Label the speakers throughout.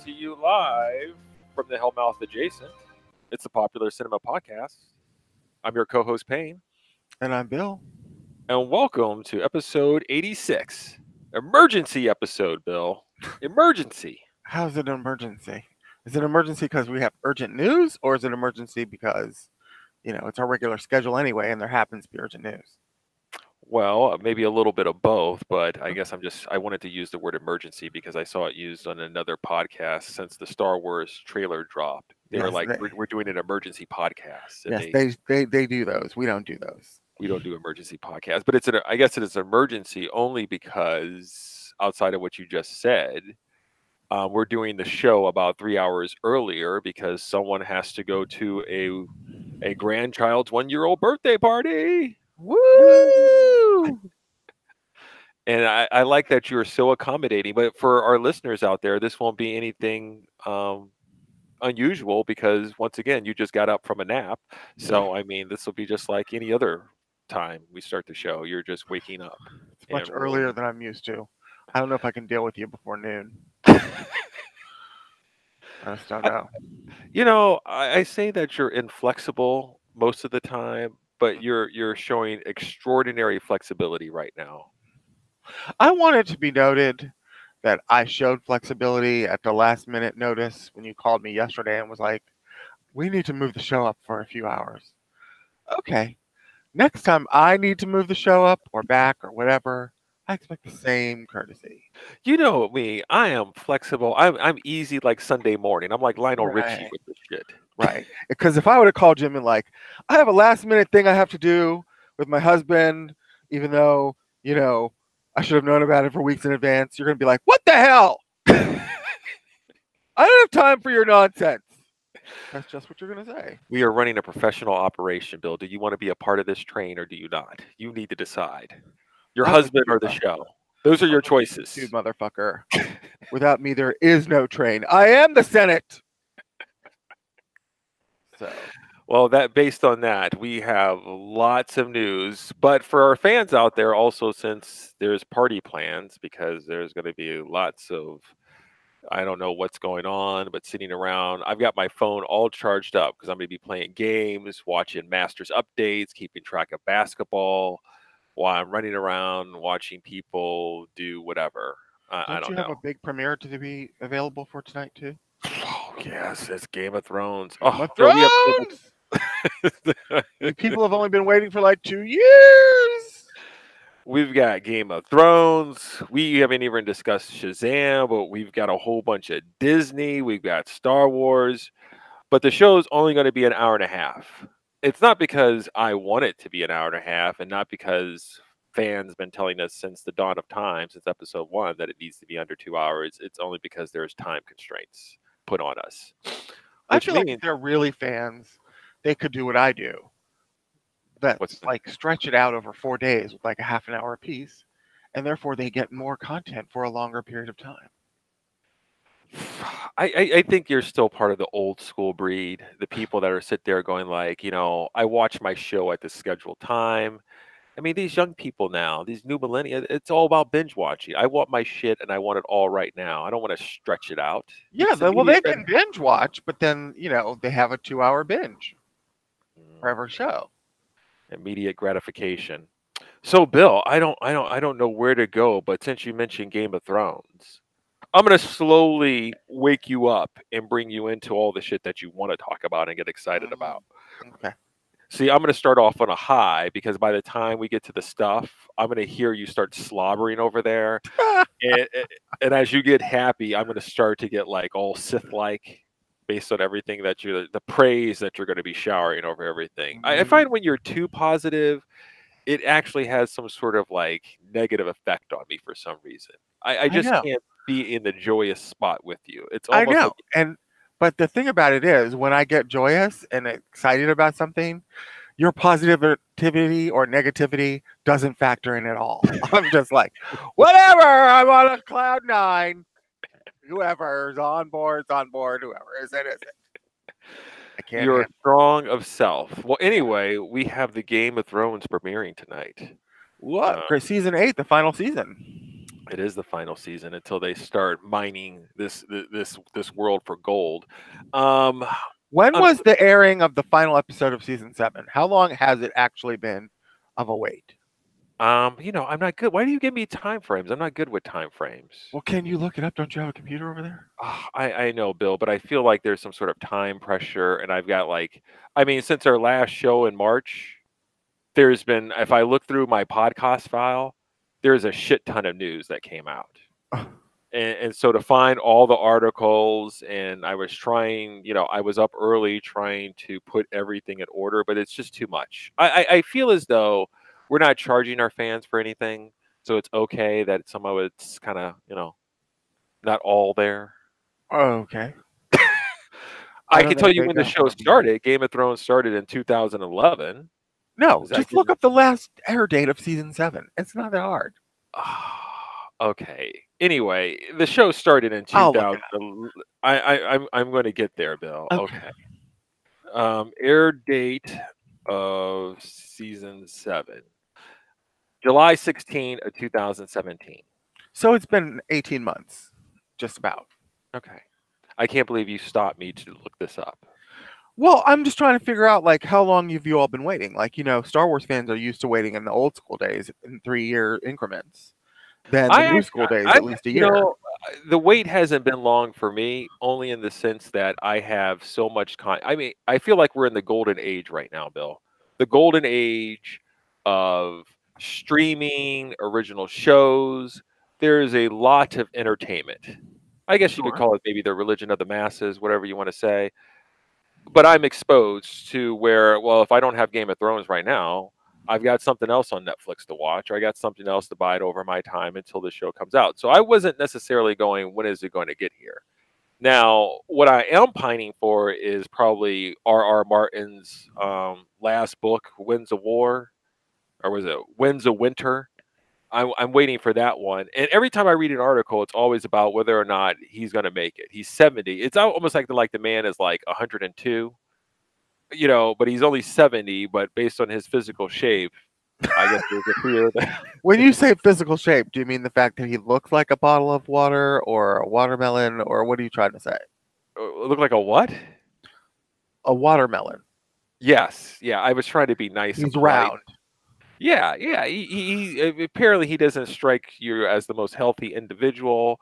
Speaker 1: to you live from the Hellmouth Adjacent. It's the Popular Cinema Podcast. I'm your co host, Payne,
Speaker 2: And I'm Bill.
Speaker 1: and welcome to episode 86. Emergency episode, Bill. Emergency.
Speaker 2: How's it an emergency? Is it an emergency because we have urgent news, or is it an emergency because, it's our regular schedule anyway and there happens to be urgent news?
Speaker 1: Well, maybe a little bit of both, but I guess I wanted to use the word emergency because I saw it used on another podcast since the Star Wars trailer dropped. They were
Speaker 2: Yes,
Speaker 1: like, we're doing an emergency podcast. And
Speaker 2: yes, they do those. We don't do those.
Speaker 1: we don't do emergency podcasts, but I guess it is an emergency only because outside of what you just said, we're doing the show about 3 hours earlier because someone has to go to a grandchild's 1-year-old birthday party.
Speaker 2: Woo!
Speaker 1: And I like that you're so accommodating. But for our listeners out there, this won't be anything unusual because once again, you just got up from a nap. So I mean, this will be just like any other time we start the show. You're just waking up.
Speaker 2: It's much earlier than I'm used to. I don't know if I can deal with you before noon. I just don't know.
Speaker 1: I say that you're inflexible most of the time, but you're showing extraordinary flexibility right now.
Speaker 2: I want it to be noted that I showed flexibility at the last minute notice when you called me yesterday and was like, we need to move the show up for a few hours. Okay. Next time I need to move the show up or back or whatever, I expect the same courtesy.
Speaker 1: You know me, I am flexible. I'm easy like Sunday morning. I'm like Lionel Richie
Speaker 2: Right.
Speaker 1: with this shit.
Speaker 2: Right. Because if I would have called Jim and like, I have a last minute thing I have to do with my husband, even though, I should have known about it for weeks in advance, you're going to be like, what the hell? I don't have time for your nonsense. That's just what you're going to say.
Speaker 1: We are running a professional operation, Bill. Do you want to be a part of this train or do you not? You need to decide. Your
Speaker 2: I'm a
Speaker 1: husband or the
Speaker 2: dude,
Speaker 1: show. Those are your choices.
Speaker 2: Dude, motherfucker. Without me, there is no train. I am the Senate. So,
Speaker 1: Well, that based on that, we have lots of news. But for our fans out there, also since there's party plans, because there's going to be lots of I don't know what's going on, but sitting around, I've got my phone all charged up because I'm going to be playing games, watching Masters updates, keeping track of basketball while I'm running around watching people do whatever. I
Speaker 2: don't
Speaker 1: don't
Speaker 2: you have
Speaker 1: know.
Speaker 2: a big premiere to be available for tonight, too?
Speaker 1: Oh, yes, it's Game of Thrones.
Speaker 2: Game
Speaker 1: Oh,
Speaker 2: of
Speaker 1: Bill, we have so
Speaker 2: Thrones!
Speaker 1: much.
Speaker 2: People have only been waiting for like 2 years.
Speaker 1: We've got Game of Thrones. We haven't even discussed Shazam, but we've got a whole bunch of Disney. We've got Star Wars. But the show's only going to be an hour and a half. It's not because I want it to be an hour and a half and not because fans been telling us since the dawn of time, since episode 1, that it needs to be under 2 hours. It's only because there's time constraints put on us.
Speaker 2: I feel like if they're really fans, they could do what I do. That's like stretch it out over 4 days with like a half an hour apiece, and therefore they get more content for a longer period of time.
Speaker 1: I think you're still part of the old school breed, the people that are sit there going like, I watch my show at the scheduled time. I mean, these young people now, these new millennia, it's all about binge watching. I want my shit and I want it all right now. I don't want to stretch it out.
Speaker 2: Yeah, well, they can binge watch, but then they have a 2-hour binge for every show.
Speaker 1: Immediate gratification. So, Bill, I don't know where to go, but since you mentioned Game of Thrones, I'm gonna slowly wake you up and bring you into all the shit that you want to talk about and get excited about.
Speaker 2: Okay.
Speaker 1: See, I'm going to start off on a high because by the time we get to the stuff, I'm going to hear you start slobbering over there. and as you get happy, I'm going to start to get like all Sith-like based on everything that the praise that you're going to be showering over everything. I find when you're too positive, it actually has some sort of like negative effect on me for some reason. I just can't be in the joyous spot with you. It's almost
Speaker 2: I know. But the thing about it is, when I get joyous and excited about something, your positivity or negativity doesn't factor in at all. I'm just like, whatever, I'm on a cloud 9. Whoever's on board, whoever is it. I can't.
Speaker 1: You're strong of self. Well, anyway, we have the Game of Thrones premiering tonight.
Speaker 2: What? Season 8, the final season.
Speaker 1: It is the final season until they start mining this world for gold. Um,
Speaker 2: When
Speaker 1: um,
Speaker 2: was the airing of the final episode of season 7? How long has it actually been of a wait?
Speaker 1: I'm not good. Why do you give me time frames? I'm not good with time frames.
Speaker 2: Well, can you look it up? Don't you have a computer over there?
Speaker 1: I know, Bill, but I feel like there's some sort of time pressure, and I've got like, I mean, since our last show in March, there's been, if I look through my podcast file, there's a shit ton of news that came out. And so to find all the articles, and I was trying, I was up early trying to put everything in order, but it's just too much. I feel as though we're not charging our fans for anything, so it's okay that somehow it's kind of, not all there.
Speaker 2: Oh, okay. I
Speaker 1: I
Speaker 2: don't
Speaker 1: can tell
Speaker 2: think
Speaker 1: you
Speaker 2: they
Speaker 1: when the
Speaker 2: don't
Speaker 1: show
Speaker 2: want to be.
Speaker 1: started. Game of Thrones started in 2011.
Speaker 2: No,
Speaker 1: Does that
Speaker 2: just
Speaker 1: give
Speaker 2: look
Speaker 1: you?
Speaker 2: up the last air date of season 7. It's not that hard.
Speaker 1: Okay. Anyway, the show started in
Speaker 2: I'll look it
Speaker 1: 2000. I'm going to get there, Bill.
Speaker 2: up. Okay.
Speaker 1: Okay. Air date of season 7, July 16 of 2017.
Speaker 2: So it's been 18 months, just about.
Speaker 1: Okay. I can't believe you stopped me to look this up.
Speaker 2: Well, I'm just trying to figure out like how long have you all been waiting? Like, Star Wars fans are used to waiting in the old school days in 3-year increments. Then the new school days at least a year.
Speaker 1: The wait hasn't been long for me, only in the sense that I have so much I mean, I feel like we're in the golden age right now, Bill. The golden age of streaming, original shows. There's a lot of entertainment. I guess you could
Speaker 2: Sure.
Speaker 1: call it maybe the religion of the masses, whatever you want to say. But I'm exposed to where, well, if I don't have Game of Thrones right now, I've got something else on Netflix to watch, or I got something else to bide over my time until the show comes out. So I wasn't necessarily going, when is it going to get here? Now, what I am pining for is probably R.R. Martin's last book, Winds of War, or was it Winds of Winter? I'm waiting for that one. And every time I read an article, it's always about whether or not he's going to make it. He's 70. It's almost like the man is like 102, but he's only 70. But based on his physical shape, I guess there's a fear that
Speaker 2: When you say physical shape, do you mean the fact that he looks like a bottle of water or a watermelon, or what are you trying to say?
Speaker 1: look like a what?
Speaker 2: A watermelon.
Speaker 1: Yes, yeah. I was trying to be nice and
Speaker 2: He's
Speaker 1: polite.
Speaker 2: round.
Speaker 1: Yeah, yeah. He apparently he doesn't strike you as the most healthy individual,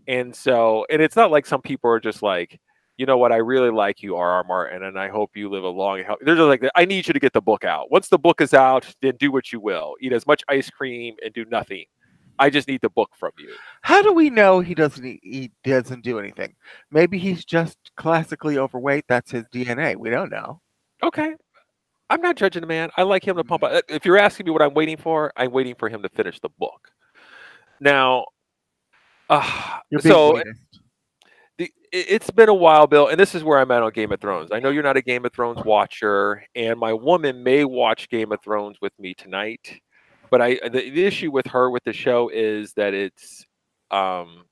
Speaker 1: and it's not like some people are just like, you know what, I really like you, R.R. Martin, and I hope you live a long and healthy. They're just like, I need you to get the book out. Once the book is out, then do what you will. Eat as much ice cream and do nothing. I just need the book from you.
Speaker 2: How do we know he doesn't do anything? Maybe he's just classically overweight. That's his DNA. We don't know.
Speaker 1: Okay. I'm not judging the man. I like him to pump out. If you're asking me what I'm waiting for him to finish the book. Now,
Speaker 2: You're being
Speaker 1: so
Speaker 2: elitist.
Speaker 1: it's been a while, Bill, and this is where I'm at on Game of Thrones. I know you're not a Game of Thrones watcher, and my woman may watch Game of Thrones with me tonight. But the issue with her with the show is that it's um,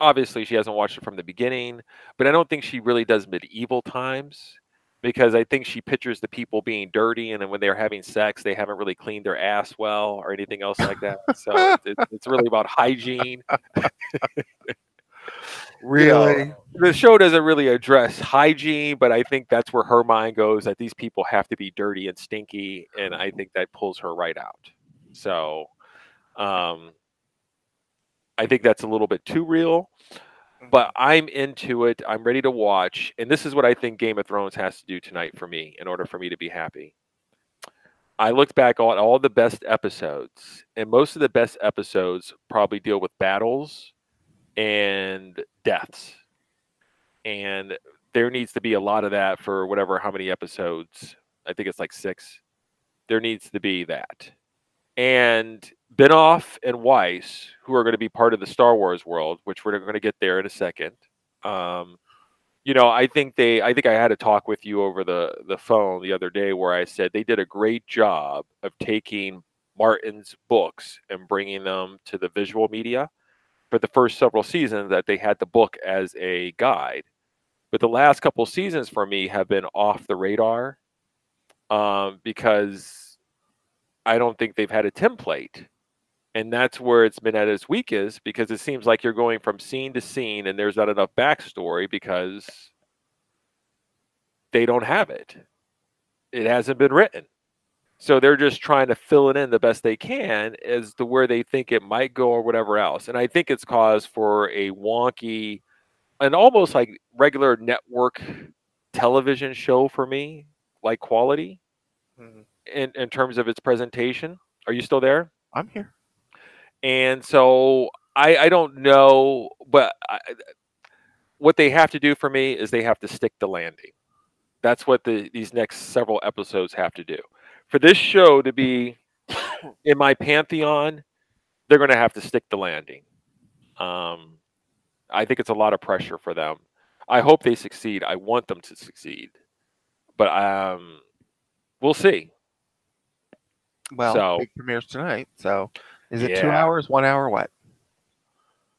Speaker 1: obviously she hasn't watched it from the beginning, but I don't think she really does medieval times because I think she pictures the people being dirty, and then when they're having sex, they haven't really cleaned their ass well or anything else like that. So it's really about hygiene. you know,
Speaker 2: Really?
Speaker 1: the show doesn't really address hygiene, but I think that's where her mind goes that these people have to be dirty and stinky, and I think that pulls her right out. So, um, I think that's a little bit too real, but I'm into it. I'm ready to watch, and this is what I think Game of Thrones has to do tonight for me in order for me to be happy. I looked back on all the best episodes, and most of the best episodes probably deal with battles and deaths. And there needs to be a lot of that for whatever how many episodes. I think it's like 6. There needs to be that. And Benoff and Weiss, who are going to be part of the Star Wars world, which we're going to get there in a second. Um, I think I had a talk with you over the phone the other day where I said they did a great job of taking Martin's books and bringing them to the visual media. For the first several seasons, that they had the book as a guide, but the last couple seasons for me have been off the radar because I don't think they've had a template And that's where it's been at its weakest because it seems like you're going from scene to scene and there's not enough backstory because they don't have it. It hasn't been written. So they're just trying to fill it in the best they can as to where they think it might go or whatever else. And I think it's cause for a wonky and almost like regular network television show for me, like quality
Speaker 2: Mhm.
Speaker 1: in terms of its presentation. Are you still there?
Speaker 2: I'm here.
Speaker 1: And so I don't know, but what they have to do for me is they have to stick the landing. That's what these next several episodes have to do. For this show to be in my pantheon, they're going to have to stick the landing. Um, I think it's a lot of pressure for them. I hope they succeed. I want them to succeed, but we'll see.
Speaker 2: Well,
Speaker 1: So
Speaker 2: big premieres tonight. So, is it 2
Speaker 1: yeah,
Speaker 2: hours, 1 hour, what?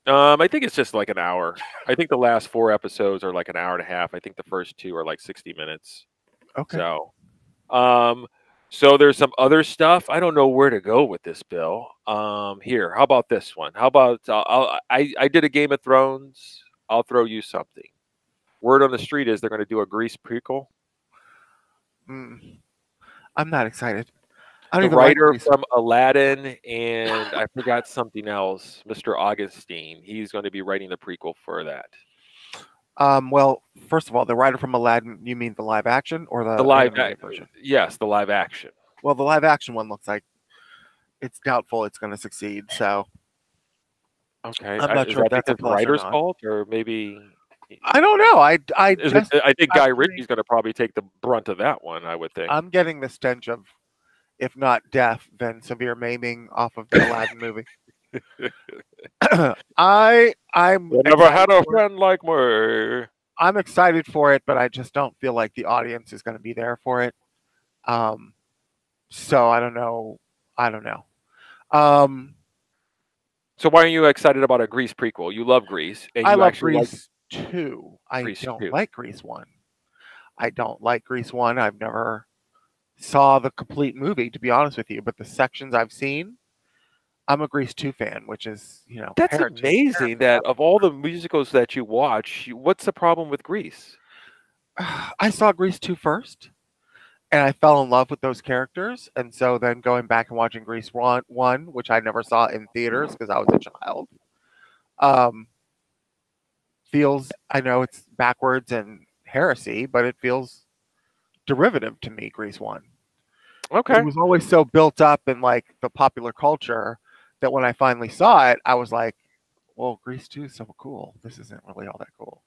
Speaker 1: I think it's just like an hour. I think the last 4 episodes are like an hour and a half. I think the first two are like 60 minutes.
Speaker 2: Okay.
Speaker 1: So, um, so there's some other stuff. I don't know where to go with this, Bill. Here, how about this one? How about I did a Game of Thrones. I'll throw you something. Word on the street is they're going to do a Grease prequel.
Speaker 2: Mm, I'm not excited. I don't
Speaker 1: The
Speaker 2: even like
Speaker 1: writer
Speaker 2: Grease.
Speaker 1: from Aladdin and I forgot something else, Mr. Augustine. He's going to be writing the prequel for that.
Speaker 2: Well, first of all, the writer from Aladdin, you mean the live action or
Speaker 1: The
Speaker 2: the
Speaker 1: live,
Speaker 2: animated version?
Speaker 1: yes, the live action.
Speaker 2: Well, the live action one looks like it's doubtful it's going to succeed. So
Speaker 1: Okay,
Speaker 2: I'm not
Speaker 1: is
Speaker 2: sure if
Speaker 1: that
Speaker 2: that's a
Speaker 1: because the
Speaker 2: plus or
Speaker 1: writer's
Speaker 2: not.
Speaker 1: fault, or maybe
Speaker 2: I don't know. I
Speaker 1: is it?
Speaker 2: just
Speaker 1: I think Guy
Speaker 2: actually
Speaker 1: Ritchie's going to probably take the brunt of that one. I would think.
Speaker 2: I'm getting the stench of, if not death, then severe maiming off of the Aladdin movie. I'm
Speaker 1: I never
Speaker 2: excited
Speaker 1: had a
Speaker 2: for it.
Speaker 1: friend like me.
Speaker 2: I'm excited for it, but I just don't feel like the audience is going to be there for it. Um, so I don't know. I don't know. Um,
Speaker 1: So why are you excited about a Grease prequel? You love Grease, and
Speaker 2: I
Speaker 1: you
Speaker 2: love
Speaker 1: actually like
Speaker 2: Grease 2. I
Speaker 1: Grease
Speaker 2: don't
Speaker 1: too.
Speaker 2: like Grease 1. I don't like Grease 1. I've never saw the complete movie, to be honest with you, but the sections I've seen, I'm a Grease 2 fan, which is,
Speaker 1: That's
Speaker 2: heretic.
Speaker 1: amazing.
Speaker 2: Heretic
Speaker 1: That
Speaker 2: level.
Speaker 1: of all the musicals that you watch, what's the problem with Grease?
Speaker 2: I saw Grease 2 first, and I fell in love with those characters. And so then going back and watching Grease 1, which I never saw in theaters because I was a child, um, feels, I know it's backwards and heresy, but it feels derivative to me, Grease 1. It
Speaker 1: Okay.
Speaker 2: was always so built up in like the popular culture that when I finally saw it, I was like, well, Grease 2 is so cool. This isn't really all that cool.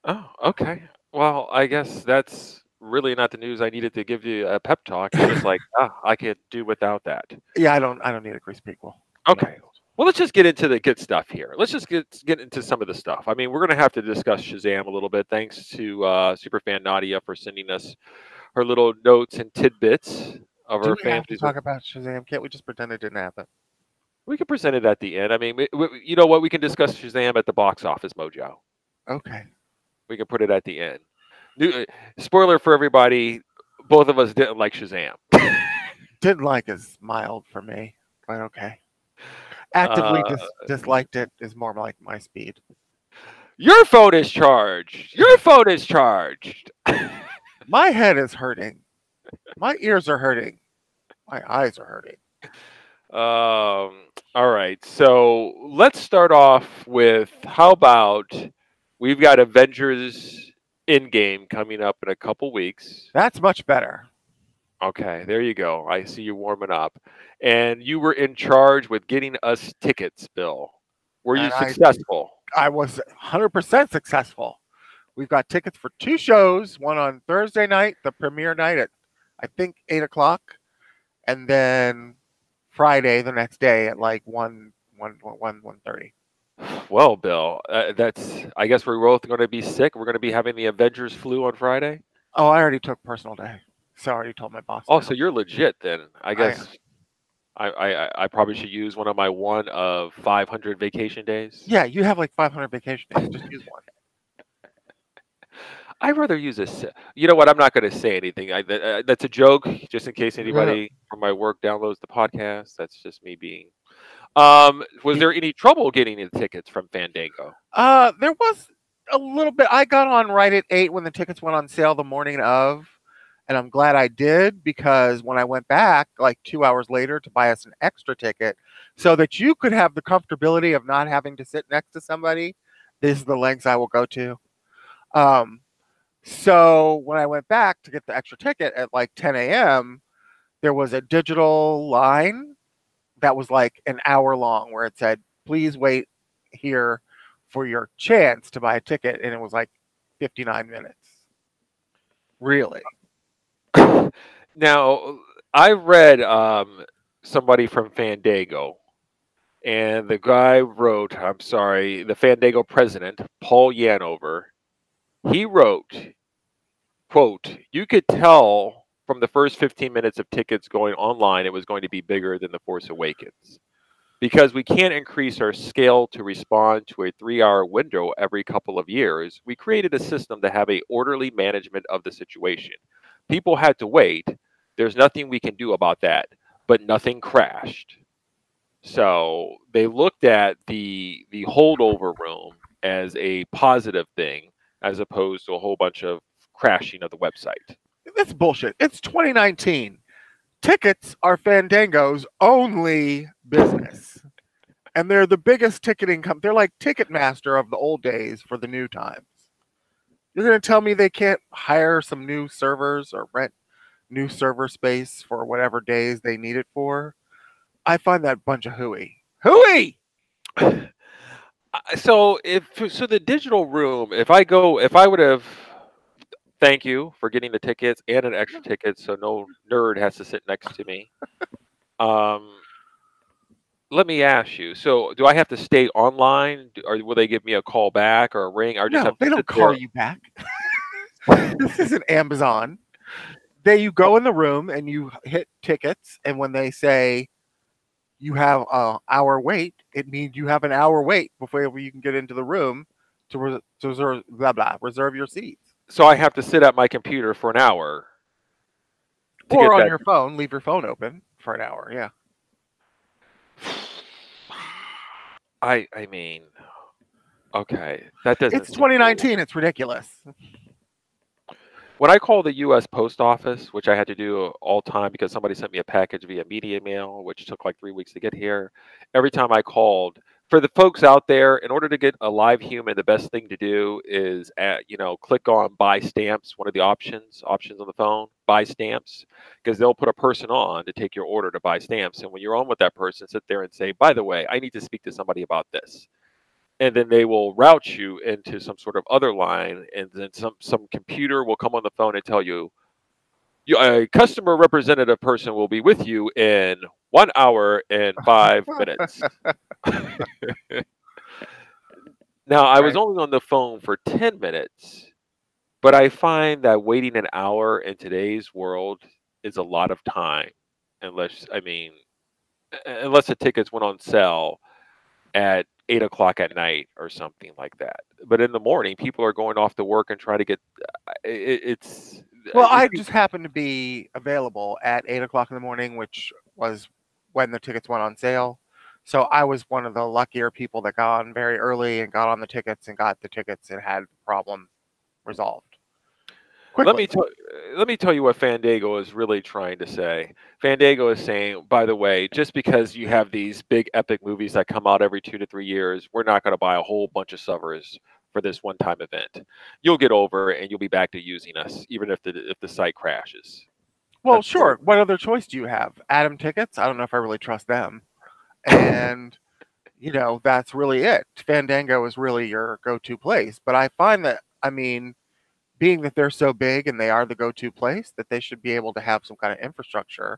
Speaker 1: Oh, okay. Well, I guess that's really not the news I needed to give you a pep talk. It's just like, I could do without that.
Speaker 2: Yeah, I don't need a Grease prequel. No.
Speaker 1: Okay. Well, let's just get into the good stuff here. Let's just get into some of the stuff. I mean, we're going to have to discuss Shazam a little bit. Thanks to superfan Nadia for sending us her little notes and tidbits of
Speaker 2: Do
Speaker 1: her
Speaker 2: we have to
Speaker 1: fantasies.
Speaker 2: talk about Shazam? Can't we just pretend it didn't happen?
Speaker 1: We can present it at the end. I mean, you know what? We can discuss Shazam at the box office mojo.
Speaker 2: Okay.
Speaker 1: We can put it at the end. New, spoiler for everybody: both of us didn't like Shazam.
Speaker 2: Didn't like is mild for me, but okay. Actively
Speaker 1: Uh,
Speaker 2: disliked it is more like my speed.
Speaker 1: your phone is charged. Your phone is charged.
Speaker 2: My head is hurting. My ears are hurting. My eyes are hurting.
Speaker 1: All right. So let's start off with how about we've got Avengers Endgame coming up in a couple weeks.
Speaker 2: That's much better.
Speaker 1: Okay, there you go. I see you warming up. And you were in charge with getting us tickets, Bill. Were you
Speaker 2: And
Speaker 1: successful?
Speaker 2: I was 100% successful. We've got tickets for 2 shows, one on Thursday night, the premiere night at I think 8 o'clock, and then Friday the next day at like 1:30.
Speaker 1: Well, Bill, I guess we're both going to be sick. We're going to be having the Avengers flu on Friday.
Speaker 2: Oh, I already took personal day. So I already told my boss.
Speaker 1: Oh,
Speaker 2: No.
Speaker 1: so you're legit then. I
Speaker 2: I am.
Speaker 1: guess I probably should use one of my one of 500 vacation days.
Speaker 2: Yeah, you have like 500 vacation days. Just use one.
Speaker 1: I'd rather use You know what? I'm not going to say anything. That's a joke, just in case
Speaker 2: Yeah.
Speaker 1: anybody from my work downloads the podcast. That's just me being. Was
Speaker 2: Y-
Speaker 1: there any trouble getting the tickets from Fandango?
Speaker 2: There was a little bit. I got on right at 8 when the tickets went on sale the morning of, and I'm glad I did because when I went back like 2 hours later to buy us an extra ticket so that you could have the comfortability of not having to sit next to somebody, these are the lengths I will go to. Um, so when I went back to get the extra ticket at like 10 a.m., there was a digital line that was like an hour long where it said, please wait here for your chance to buy a ticket. And it was like 59 minutes. Really?
Speaker 1: Now, I read somebody from Fandango, and the guy wrote, I'm sorry, the Fandango president, Paul Yanover, he wrote, quote, you could tell from the first 15 minutes of tickets going online it was going to be bigger than The Force Awakens. Because we can't increase our scale to respond to a 3 hour window every couple of years, we created a system to have a orderly management of the situation. People had to wait. There's nothing we can do about that, but nothing crashed. So they looked at the holdover room as a positive thing, as opposed to a whole bunch of crashing of the website.
Speaker 2: That's bullshit. It's 2019. Tickets are Fandango's only business. And they're the biggest ticketing company. They're like Ticketmaster of the old days for the new times. You're going to tell me they can't hire some new servers or rent new server space for whatever days they need it for? I find that bunch of hooey. Hooey!
Speaker 1: So the digital room, if I would have, thank you for getting the tickets and an extra ticket, so no nerd has to sit next to me. Um, Let me ask you. So, do I have to stay online, or will they give me a call back or a ring, or I just
Speaker 2: No,
Speaker 1: have to
Speaker 2: they don't
Speaker 1: sit
Speaker 2: call
Speaker 1: there?
Speaker 2: you back. This isn't Amazon. You go in the room and you hit tickets, and when they say you have an hour wait, it means you have an hour wait before you can get into the room to reserve blah blah reserve your seats.
Speaker 1: So I have to sit at my computer for an hour to
Speaker 2: Or
Speaker 1: get
Speaker 2: on
Speaker 1: that.
Speaker 2: your phone, leave your phone open for an hour. Yeah,
Speaker 1: I mean, okay, that doesn't
Speaker 2: it's
Speaker 1: seem cool.
Speaker 2: 2019. It's ridiculous.
Speaker 1: When I call the U.S. Post Office, which I had to do all time because somebody sent me a package via media mail, which took like 3 weeks to get here. Every time I called, for the folks out there, in order to get a live human, the best thing to do is, click on buy stamps. One of the options on the phone, buy stamps, because they'll put a person on to take your order to buy stamps. And when you're on with that person, sit there and say, by the way, I need to speak to somebody about this, and then they will route you into some sort of other line, and then some computer will come on the phone and tell you, a customer representative person will be with you in 1 hour and 5 minutes. Now, I was
Speaker 2: Right.
Speaker 1: only on the phone for 10 minutes, but I find that waiting an hour in today's world is a lot of time, unless I mean, unless the tickets went on sale at 8 o'clock at night or something like that. But in the morning, people are going off to work and trying to get. It's
Speaker 2: Well, I
Speaker 1: it,
Speaker 2: just happened to be available at 8 o'clock in the morning, which was when the tickets went on sale. So I was one of the luckier people that got on very early and got on the tickets and got the tickets and had the problem resolved
Speaker 1: let
Speaker 2: quickly.
Speaker 1: me tell let me tell you what Fandango is really trying to say. Fandango is saying, by the way, just because you have these big epic movies that come out every 2 to 3 years, we're not going to buy a whole bunch of suffers for this one-time event. You'll get over it and you'll be back to using us, even if the site crashes.
Speaker 2: Well,
Speaker 1: That's more.
Speaker 2: sure. What other choice do you have? Atom tickets? I don't know if I really trust them. And that's really it. Fandango is really your go-to place. But I find that, I mean, being that they're so big and they are the go-to place, that they should be able to have some kind of infrastructure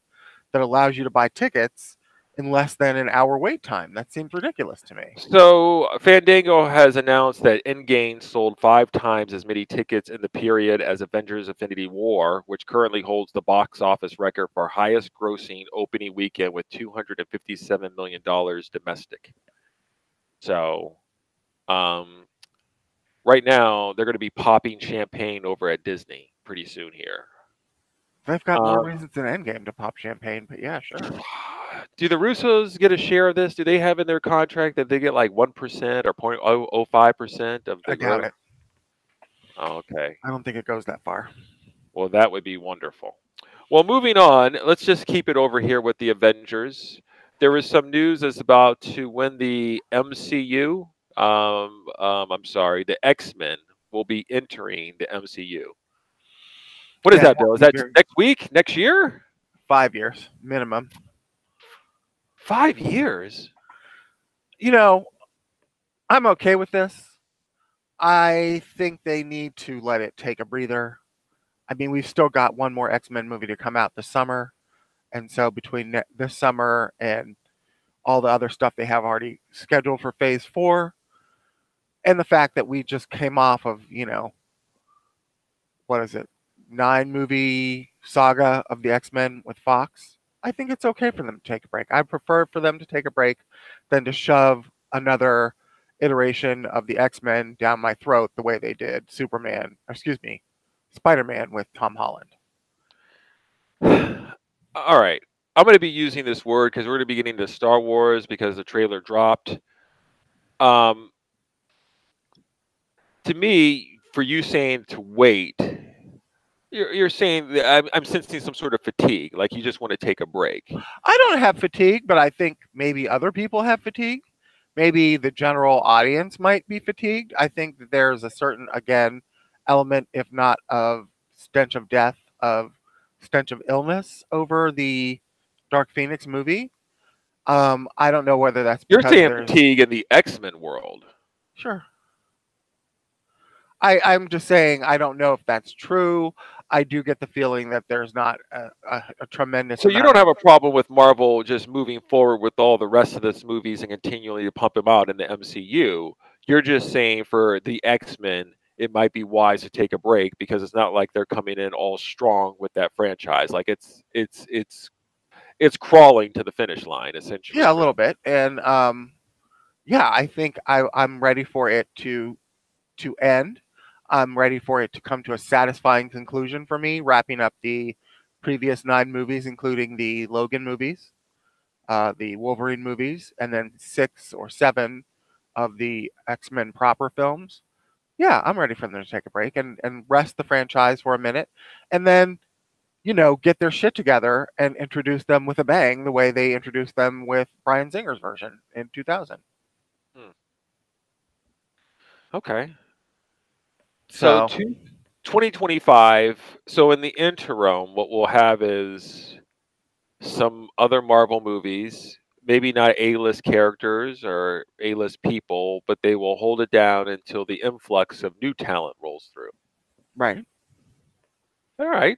Speaker 2: that allows you to buy tickets in less than an hour wait time. That seems ridiculous to me.
Speaker 1: So Fandango has announced that Endgame sold 5 times as many tickets in the period as Avengers: Infinity War, which currently holds the box office record for highest grossing opening weekend with $257 million domestic. So, um, right now they're going to be popping champagne over at Disney pretty soon here.
Speaker 2: They've got more reasons than Endgame to pop champagne, but yeah, sure.
Speaker 1: Do the Russos get a share of this? Do they have in their contract that they get like 1% or 0.005% of the
Speaker 2: I doubt
Speaker 1: growth?
Speaker 2: it.
Speaker 1: Oh, okay.
Speaker 2: I don't think it goes that far.
Speaker 1: Well, that would be wonderful. Well, moving on, let's just keep it over here with the Avengers. There was some news as about to when the MCU, I'm sorry, the X-Men will be entering the MCU. What is
Speaker 2: Yeah,
Speaker 1: that, Bill? Is that next week? Next year?
Speaker 2: 5 years minimum.
Speaker 1: 5 years?
Speaker 2: You know, I'm okay with this. I think they need to let it take a breather. I mean, we've still got one more X-Men movie to come out this summer. And so between this summer and all the other stuff they have already scheduled for phase 4, and the fact that we just came off of, what is it, 9-movie saga of the X-Men with Fox, I think it's okay for them to take a break. I prefer for them to take a break than to shove another iteration of the X-Men down my throat the way they did Spider-Man with Tom Holland.
Speaker 1: All right. I'm going to be using this word because we're going to be getting to Star Wars because the trailer dropped. To me, for you saying to wait, you're saying that I'm sensing some sort of fatigue, like you just want to take a break.
Speaker 2: I don't have fatigue, but I think maybe other people have fatigue. Maybe the general audience might be fatigued. I think that there's a certain, again, element, if not of stench of death, of stench of illness over the Dark Phoenix movie. I don't know whether that's
Speaker 1: You're
Speaker 2: because
Speaker 1: saying
Speaker 2: there's
Speaker 1: fatigue in the X-Men world.
Speaker 2: sure. I'm just saying I don't know if that's true. I do get the feeling that there's not a tremendous
Speaker 1: So you
Speaker 2: amount
Speaker 1: don't
Speaker 2: of
Speaker 1: have a problem with Marvel just moving forward with all the rest of its movies and continually to pump them out in the MCU. You're just saying for the X-Men, it might be wise to take a break because it's not like they're coming in all strong with that franchise. Like it's crawling to the finish line essentially.
Speaker 2: yeah, a little bit. And yeah, I think I'm ready for it to end. I'm ready for it to come to a satisfying conclusion for me, wrapping up the previous 9 movies, including the Logan movies, the Wolverine movies, and then 6 or 7 of the X-Men proper films. Yeah, I'm ready for them to take a break and rest the franchise for a minute, and then get their shit together and introduce them with a bang the way they introduced them with Bryan Singer's version in 2000.
Speaker 1: Okay. So
Speaker 2: So
Speaker 1: 2025. So in the interim, what we'll have is some other Marvel movies, maybe not A-list characters or A-list people, but they will hold it down until the influx of new talent rolls through.
Speaker 2: right.
Speaker 1: All right.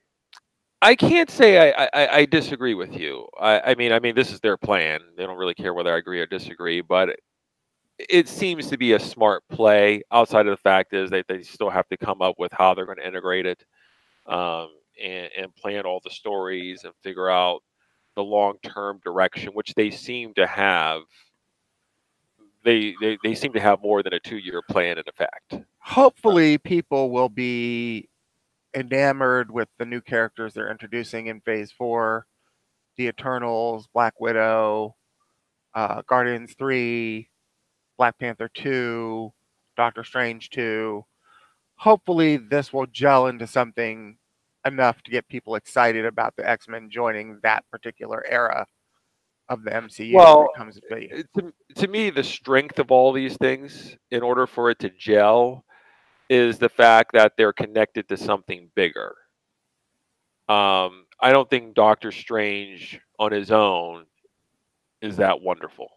Speaker 1: I can't say I disagree with you. I mean, this is their plan. They don't really care whether I agree or disagree, but it seems to be a smart play. Outside of the fact is that they still have to come up with how they're going to integrate it, and plan all the stories and figure out the long-term direction, which they seem to have. They seem to have more than a 2-year plan in effect.
Speaker 2: Hopefully, people will be enamored with the new characters they're introducing in Phase 4, the Eternals, Black Widow, Guardians 3, Black Panther 2, Doctor Strange 2. Hopefully, this will gel into something enough to get people excited about the X-Men joining that particular era of the MCU when
Speaker 1: Well,
Speaker 2: it comes to be.
Speaker 1: to me, the strength of all these things, in order for it to gel, is the fact that they're connected to something bigger. I don't think Doctor Strange on his own is that wonderful.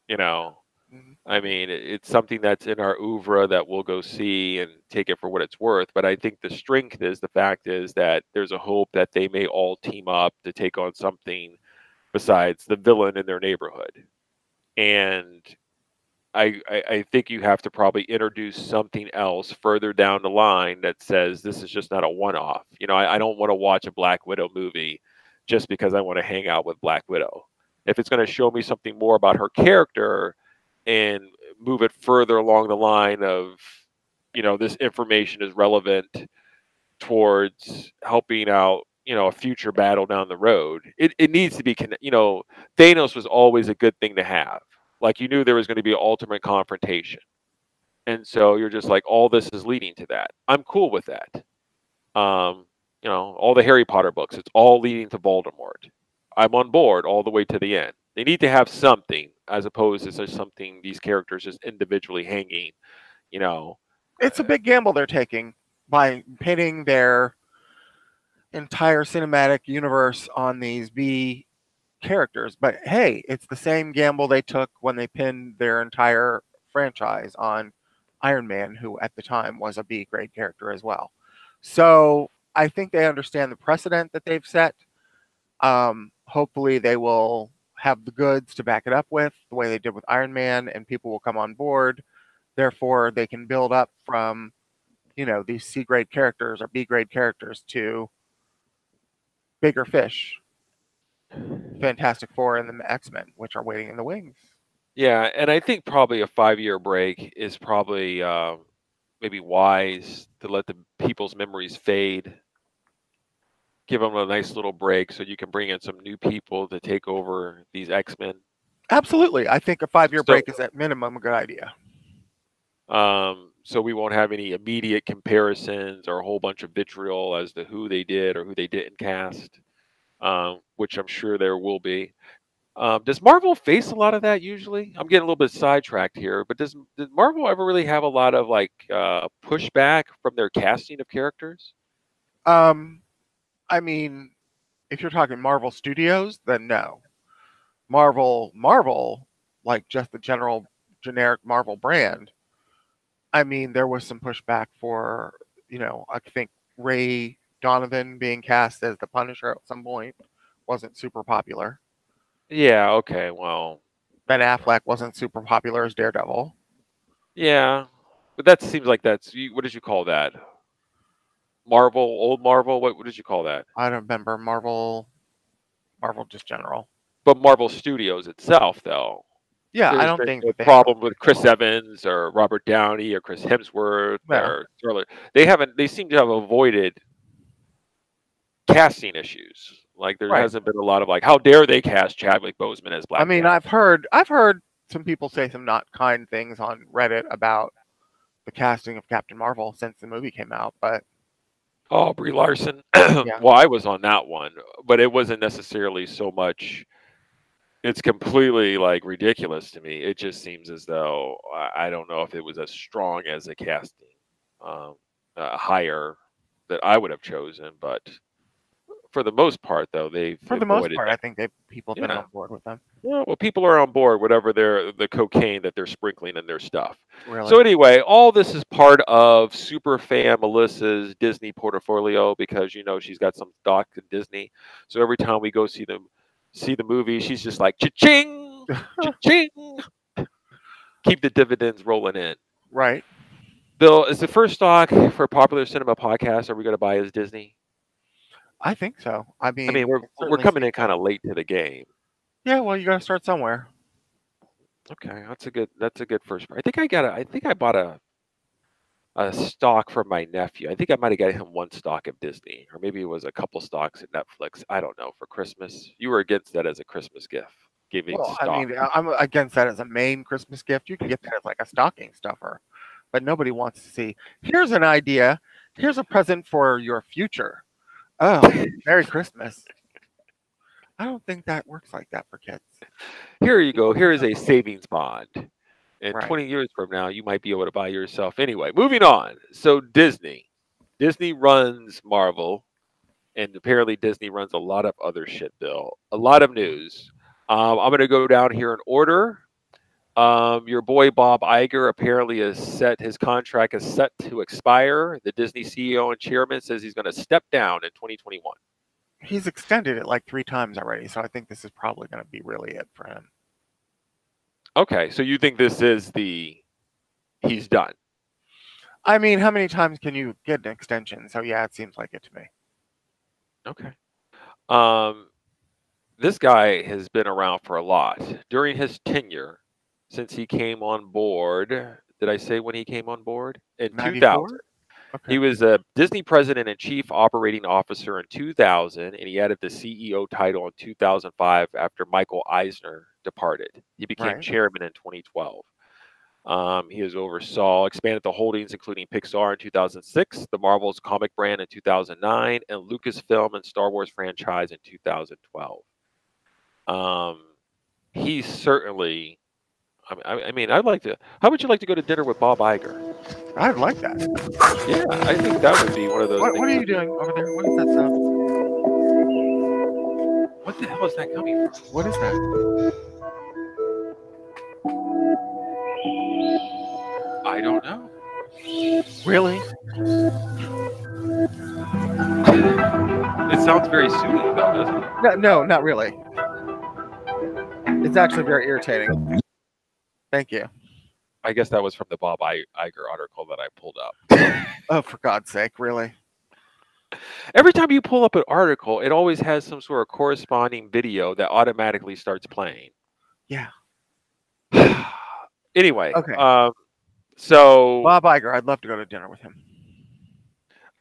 Speaker 1: You know,
Speaker 2: Mhm.
Speaker 1: I mean, it's something that's in our oeuvre that we'll go see and take it for what it's worth. But I think the strength is the fact is that there's a hope that they may all team up to take on something besides the villain in their neighborhood. And I think you have to probably introduce something else further down the line that says this is just not a one-off. I don't want to watch a Black Widow movie just because I want to hang out with Black Widow. If it's going to show me something more about her character and move it further along the line of this information is relevant towards helping out, a future battle down the road. It needs to be, Thanos was always a good thing to have. Like you knew there was going to be an ultimate confrontation. And so you're just like, all this is leading to that. I'm cool with that. All the Harry Potter books, it's all leading to Voldemort. I'm on board all the way to the end. They need to have something as opposed to just something these characters just individually hanging, you know.
Speaker 2: It's a big gamble they're taking by pitting their entire cinematic universe on these B characters. But hey, it's the same gamble they took when they pinned their entire franchise on Iron Man, who at the time was a B grade character as well. So I think they understand the precedent that they've set. Hopefully, they will have the goods to back it up with the way they did with Iron Man, and people will come on board. Therefore, they can build up from, these C grade characters or B grade characters to bigger fish, Fantastic Four and the X-Men, which are waiting in the wings.
Speaker 1: Yeah, and I think probably a 5-year break is probably maybe wise to let the people's memories fade. Give them a nice little break so you can bring in some new people to take over these X-Men.
Speaker 2: Absolutely. I think a 5-year
Speaker 1: So-
Speaker 2: break is at minimum a good idea.
Speaker 1: So we won't have any immediate comparisons or a whole bunch of vitriol as to who they did or who they didn't cast, which I'm sure there will be. Does Marvel face a lot of that usually? I'm getting a little bit sidetracked here, but does Marvel ever really have a lot of pushback from their casting of characters?
Speaker 2: I mean, if you're talking Marvel Studios, then no. Marvel, like just the generic Marvel brand. I mean, there was some pushback for, I think Ray Donovan being cast as the Punisher at some point wasn't super popular.
Speaker 1: Yeah, okay, well,
Speaker 2: Ben Affleck wasn't super popular as Daredevil.
Speaker 1: yeah, but that seems like what did you call that? Marvel, old Marvel? What did you call that?
Speaker 2: I don't remember Marvel just general.
Speaker 1: But Marvel Studios itself, though,
Speaker 2: Yeah, I
Speaker 1: there's
Speaker 2: don't
Speaker 1: been
Speaker 2: think
Speaker 1: no
Speaker 2: they
Speaker 1: problem with Chris Evans or Robert Downey or Chris Hemsworth
Speaker 2: No.
Speaker 1: or Charlotte. They seem to have avoided casting issues. Like there
Speaker 2: Right.
Speaker 1: hasn't been a lot of how dare they cast Chadwick Boseman as Black
Speaker 2: I mean,
Speaker 1: Panther?
Speaker 2: I've heard some people say some not kind things on Reddit about the casting of Captain Marvel since the movie came out, but
Speaker 1: Oh, Brie Larson.
Speaker 2: Yeah.
Speaker 1: Well, I was on that one, but it wasn't necessarily so much. It's completely ridiculous to me. It just seems as though I don't know if it was as strong as a casting hire that I would have chosen, but for the most part, though, they've
Speaker 2: for the most
Speaker 1: avoided
Speaker 2: part,
Speaker 1: that.
Speaker 2: I think people have been
Speaker 1: Yeah.
Speaker 2: on board with them.
Speaker 1: Well, people are on board, whatever the cocaine that they're sprinkling in their stuff.
Speaker 2: Really.
Speaker 1: So anyway, all this is part of super fan Melissa's Disney portfolio because she's got some stock in Disney. So every time we go see the movie, she's just like cha-ching, cha-ching. Keep the dividends rolling in.
Speaker 2: Right.
Speaker 1: Bill, is the first stock for Popular Cinema Podcast? Are we going to buy as Disney?
Speaker 2: I think so. I mean,
Speaker 1: We're
Speaker 2: it certainly
Speaker 1: coming in
Speaker 2: seems
Speaker 1: kind of
Speaker 2: so.
Speaker 1: late to the game.
Speaker 2: Yeah, well, you got to start somewhere.
Speaker 1: Okay, that's a good first. I think I bought a stock from my nephew. I think I might have got him one stock of Disney, or maybe it was a couple stocks at Netflix. I don't know, for Christmas. You were against that as a Christmas gift, giving
Speaker 2: Well,
Speaker 1: stock.
Speaker 2: I mean, I'm against that as a main Christmas gift. You can get that as like a stocking stuffer, but nobody wants to see. Here's an idea. Here's a present for your future. Oh, Merry Christmas. I don't think that works like that for kids.
Speaker 1: Here you go. Here is a savings bond. And
Speaker 2: Right.
Speaker 1: 20 years from now, you might be able to buy yourself. Anyway, moving on. So Disney runs Marvel, and apparently Disney runs a lot of other shit, Bill. A lot of news. I'm going to go down here in order. Your boy Bob Iger apparently his contract is set to expire. The Disney CEO and chairman says he's going to step down in 2021.
Speaker 2: He's extended it like 3 times already, so I think this is probably going to be really it for him.
Speaker 1: Okay, so you think this is he's done?
Speaker 2: I mean, how many times can you get an extension? So yeah, it seems like it to me.
Speaker 1: Okay. This guy has been around for a lot. During his tenure, since he came on board, Did I say when he came on board? In 2000.
Speaker 2: 94?
Speaker 1: He
Speaker 2: Okay.
Speaker 1: was a Disney president and chief operating officer in 2000, and he added the CEO title in 2005 after Michael Eisner departed. He became
Speaker 2: Right.
Speaker 1: chairman in 2012. He has oversaw expanded the holdings, including Pixar in 2006, the Marvel's comic brand in 2009, and Lucasfilm and Star Wars franchise in 2012. Um, he's certainly. I mean, I'd like to. How would you like to go to dinner with Bob Iger?
Speaker 2: I'd like that.
Speaker 1: Yeah, I think that would be one of those
Speaker 2: What
Speaker 1: things.
Speaker 2: are you doing over there? What is that sound?
Speaker 1: What the hell is that coming from?
Speaker 2: What is that?
Speaker 1: I don't know.
Speaker 2: Really?
Speaker 1: It sounds very soothing, though, doesn't it?
Speaker 2: No, not really. It's actually very irritating. Thank you.
Speaker 1: I guess that was from the Bob Iger article that I pulled up.
Speaker 2: Oh, for God's sake, really?
Speaker 1: Every time you pull up an article, it always has some sort of corresponding video that automatically starts playing.
Speaker 2: Yeah.
Speaker 1: Anyway,
Speaker 2: Okay.
Speaker 1: so
Speaker 2: Bob Iger, I'd love to go to dinner with him.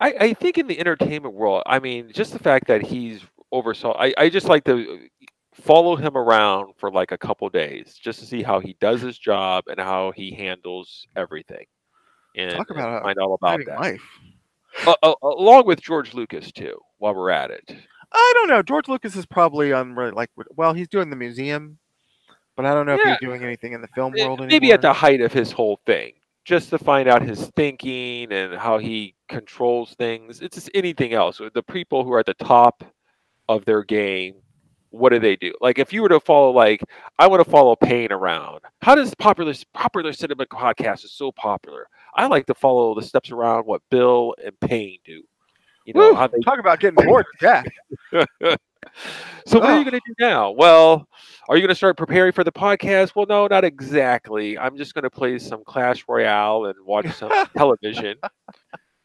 Speaker 1: I think in the entertainment world, I mean, just the fact that he's oversaw, I just like to follow him around for like a couple days just to see how he does his job and how he handles everything, and
Speaker 2: Talk about a
Speaker 1: find all about
Speaker 2: exciting
Speaker 1: that.
Speaker 2: life.
Speaker 1: Along with George Lucas too, while we're at it.
Speaker 2: I don't know. George Lucas is probably on like, well, he's doing the museum, but I don't know if
Speaker 1: Yeah,
Speaker 2: he's doing anything in the film world
Speaker 1: maybe at
Speaker 2: anymore.
Speaker 1: the height of his whole thing, just to find out his thinking and how he controls things. It's just anything else. The people who are at the top of their game, what do they do? Like if you were to follow, like I want to follow Payne around. How does popular cinema podcast is so popular? I like to follow the steps around what Bill and Payne do. You know
Speaker 2: Woo!
Speaker 1: how they.
Speaker 2: Talk about getting bored to death.
Speaker 1: So what are you
Speaker 2: Oh,
Speaker 1: going to do now? Well, are you going to start preparing for the podcast? Well, no, not exactly. I'm just going to play some Clash Royale and watch some television.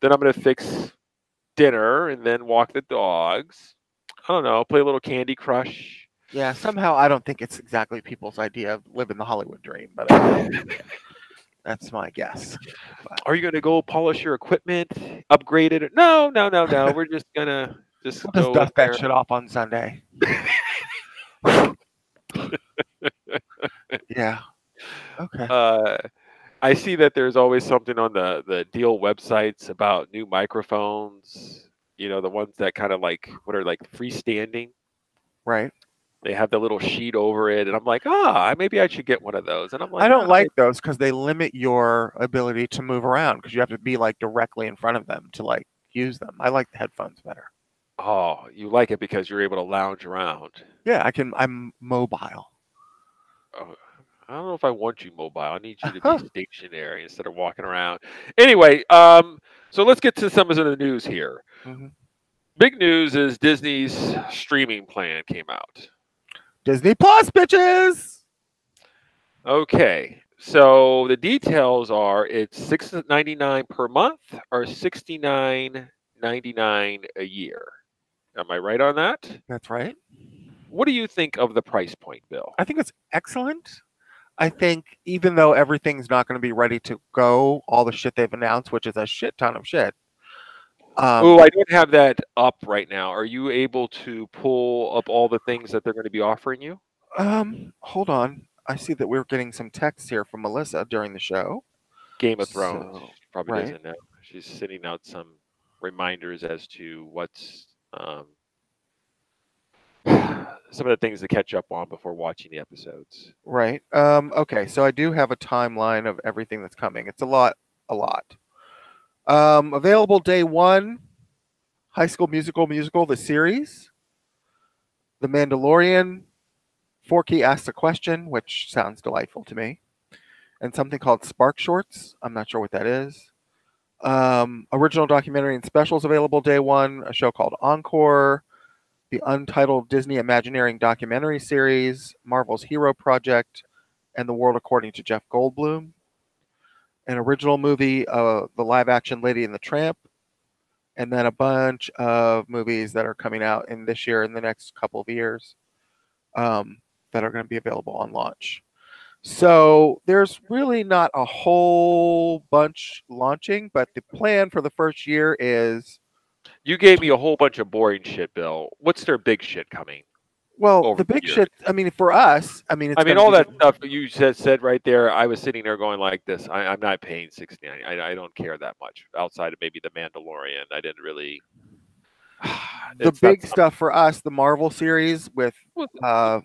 Speaker 1: Then I'm going to fix dinner and then walk the dogs. I don't know, play a little Candy Crush.
Speaker 2: yeah. Somehow, I don't think it's exactly people's idea of living the Hollywood dream, but that's my guess. But
Speaker 1: Are you going to go polish your equipment, upgrade it? No, no, no, no. We're just going to just
Speaker 2: we'll just
Speaker 1: go in
Speaker 2: dust that
Speaker 1: there.
Speaker 2: shit off on Sunday. Yeah. Okay.
Speaker 1: I see that there's always something on the deal websites about new microphones. You know, the ones that kind of like what are like freestanding.
Speaker 2: Right.
Speaker 1: They have the little sheet over it, and I'm like, maybe I should get one of those. And I'm like,
Speaker 2: I don't like those because they limit your ability to move around because you have to be like directly in front of them to like use them. I like the headphones better.
Speaker 1: oh, you like it because you're able to lounge around.
Speaker 2: Yeah, I can. I'm mobile.
Speaker 1: Oh, I don't know if I want you mobile. I need you to be stationary instead of walking around. Anyway, so let's get to some of the news here.
Speaker 2: Mm-hmm.
Speaker 1: Big news is Disney's streaming plan came out.
Speaker 2: Disney Plus, bitches.
Speaker 1: Okay, so the details are it's $6.99 per month or $69.99 a year. Am I right on that?
Speaker 2: That's right.
Speaker 1: What do you think of the price point, Bill?
Speaker 2: I think it's excellent. I think even though everything's not going to be ready to go, all the shit they've announced, which is a shit ton of shit.
Speaker 1: Oh, I don't have that up right now. Are you able to pull up all the things that they're going to be offering you?
Speaker 2: Hold on. I see that we're getting some text here from Melissa during the show.
Speaker 1: Game of Thrones.
Speaker 2: So,
Speaker 1: She probably
Speaker 2: right.
Speaker 1: doesn't know. She's sending out some reminders as to what's some of the things to catch up on before watching the episodes.
Speaker 2: Right. Okay, so I do have a timeline of everything that's coming. It's a lot. Available day one, High School Musical, the series. The Mandalorian, Forky Asks a Question, which sounds delightful to me. And something called Spark Shorts. I'm not sure what that is. Original documentary and specials available day one. A show called Encore. The Untitled Disney Imagineering documentary series. Marvel's Hero Project. And The World According to Jeff Goldblum. An original movie, the live action Lady and the Tramp. And then a bunch of movies that are coming out in this year and the next couple of years that are going to be available on launch. So there's really not a whole bunch launching, but the plan for the first year is,
Speaker 1: You gave me a whole bunch of boring shit, Bill. What's their big shit coming
Speaker 2: well,
Speaker 1: over
Speaker 2: the
Speaker 1: the
Speaker 2: big
Speaker 1: year?
Speaker 2: shit. I mean, for us, I mean, it's
Speaker 1: I mean,
Speaker 2: going to
Speaker 1: all
Speaker 2: be
Speaker 1: that stuff that you said right there. I was sitting there going like this. I'm not paying 69. I don't care that much outside of maybe the Mandalorian. I didn't really.
Speaker 2: the
Speaker 1: It's not
Speaker 2: big
Speaker 1: something.
Speaker 2: stuff for us. The Marvel series with
Speaker 1: Well,
Speaker 2: uh,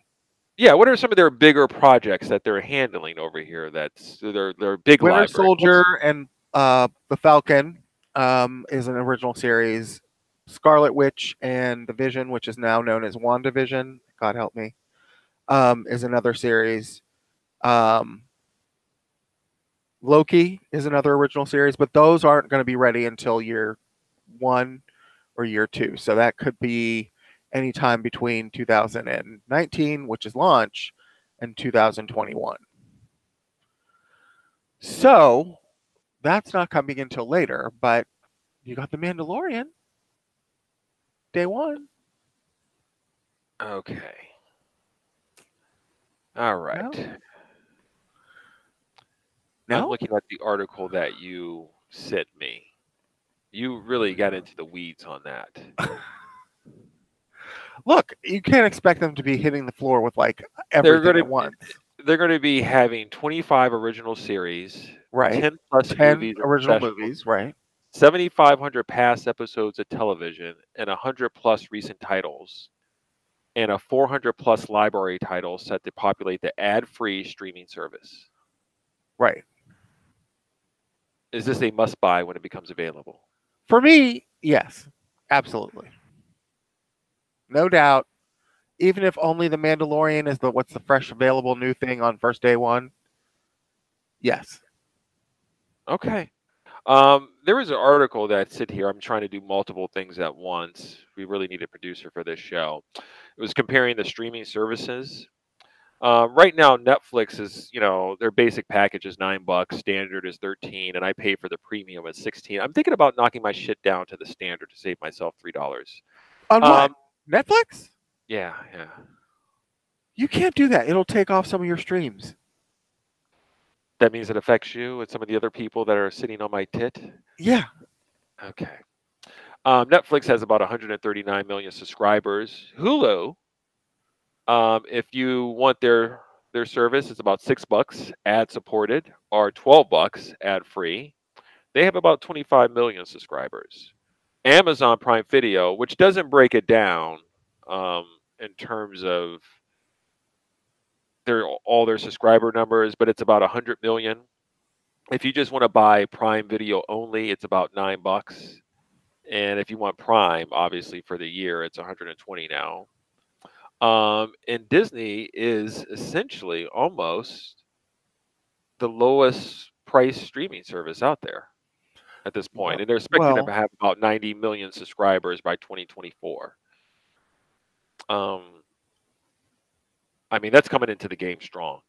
Speaker 1: yeah, what are some of their bigger projects that they're handling over here? That's their big
Speaker 2: Winter
Speaker 1: library.
Speaker 2: Soldier and the Falcon is an original series. Scarlet Witch and the Vision, which is now known as WandaVision, God help me, is another series. Um, Loki is another original series, but those aren't going to be ready until year one or year two. So that could be anytime between 2019, which is launch, and 2021. So that's not coming until later, but you got The Mandalorian day one.
Speaker 1: Okay. All
Speaker 2: No,
Speaker 1: right. I'm
Speaker 2: no.
Speaker 1: looking at the article that you sent me. You really got into the weeds on that.
Speaker 2: Look, you can't expect them to be hitting the floor with like
Speaker 1: They're
Speaker 2: everything
Speaker 1: going
Speaker 2: at
Speaker 1: to
Speaker 2: once,
Speaker 1: they're going to be having 25 original series,
Speaker 2: right?
Speaker 1: 10 plus
Speaker 2: 10
Speaker 1: movies and
Speaker 2: original
Speaker 1: specials,
Speaker 2: movies, right?
Speaker 1: 7,500 past episodes of television, and 100 plus recent titles, and a 400 plus library titles set to populate the ad-free streaming service.
Speaker 2: Right.
Speaker 1: Is this a must-buy when it becomes available?
Speaker 2: For me, yes, absolutely, no doubt. Even if only the Mandalorian is the what's the fresh available new thing on first day one, yes.
Speaker 1: Okay. There was an article that said here. I'm trying to do multiple things at once. We really need a producer for this show. It was comparing the streaming services. Right now, Netflix is, their basic package is $9, standard is 13, and I pay for the premium at 16. I'm thinking about knocking my shit down to the standard to save myself $3.
Speaker 2: On what?
Speaker 1: Um,
Speaker 2: Netflix?
Speaker 1: yeah, yeah.
Speaker 2: You can't do that. It'll take off some of your streams.
Speaker 1: That means it affects you and some of the other people that are sitting on my tit.
Speaker 2: Yeah.
Speaker 1: Okay. Netflix has about 139 million subscribers. Hulu, if you want their service, it's about $6 ad supported, or $12 ad free. They have about 25 million subscribers. Amazon Prime Video, which doesn't break it down in terms of all their subscriber numbers, but it's about 100 million. If you just want to buy Prime Video only, it's about $9. And if you want Prime, obviously for the year, it's 120 now. And Disney is essentially almost the lowest price streaming service out there at this point,
Speaker 2: Well,
Speaker 1: and they're expecting to
Speaker 2: well,
Speaker 1: have about 90 million subscribers by 2024. Um, I mean, that's coming into the game strong.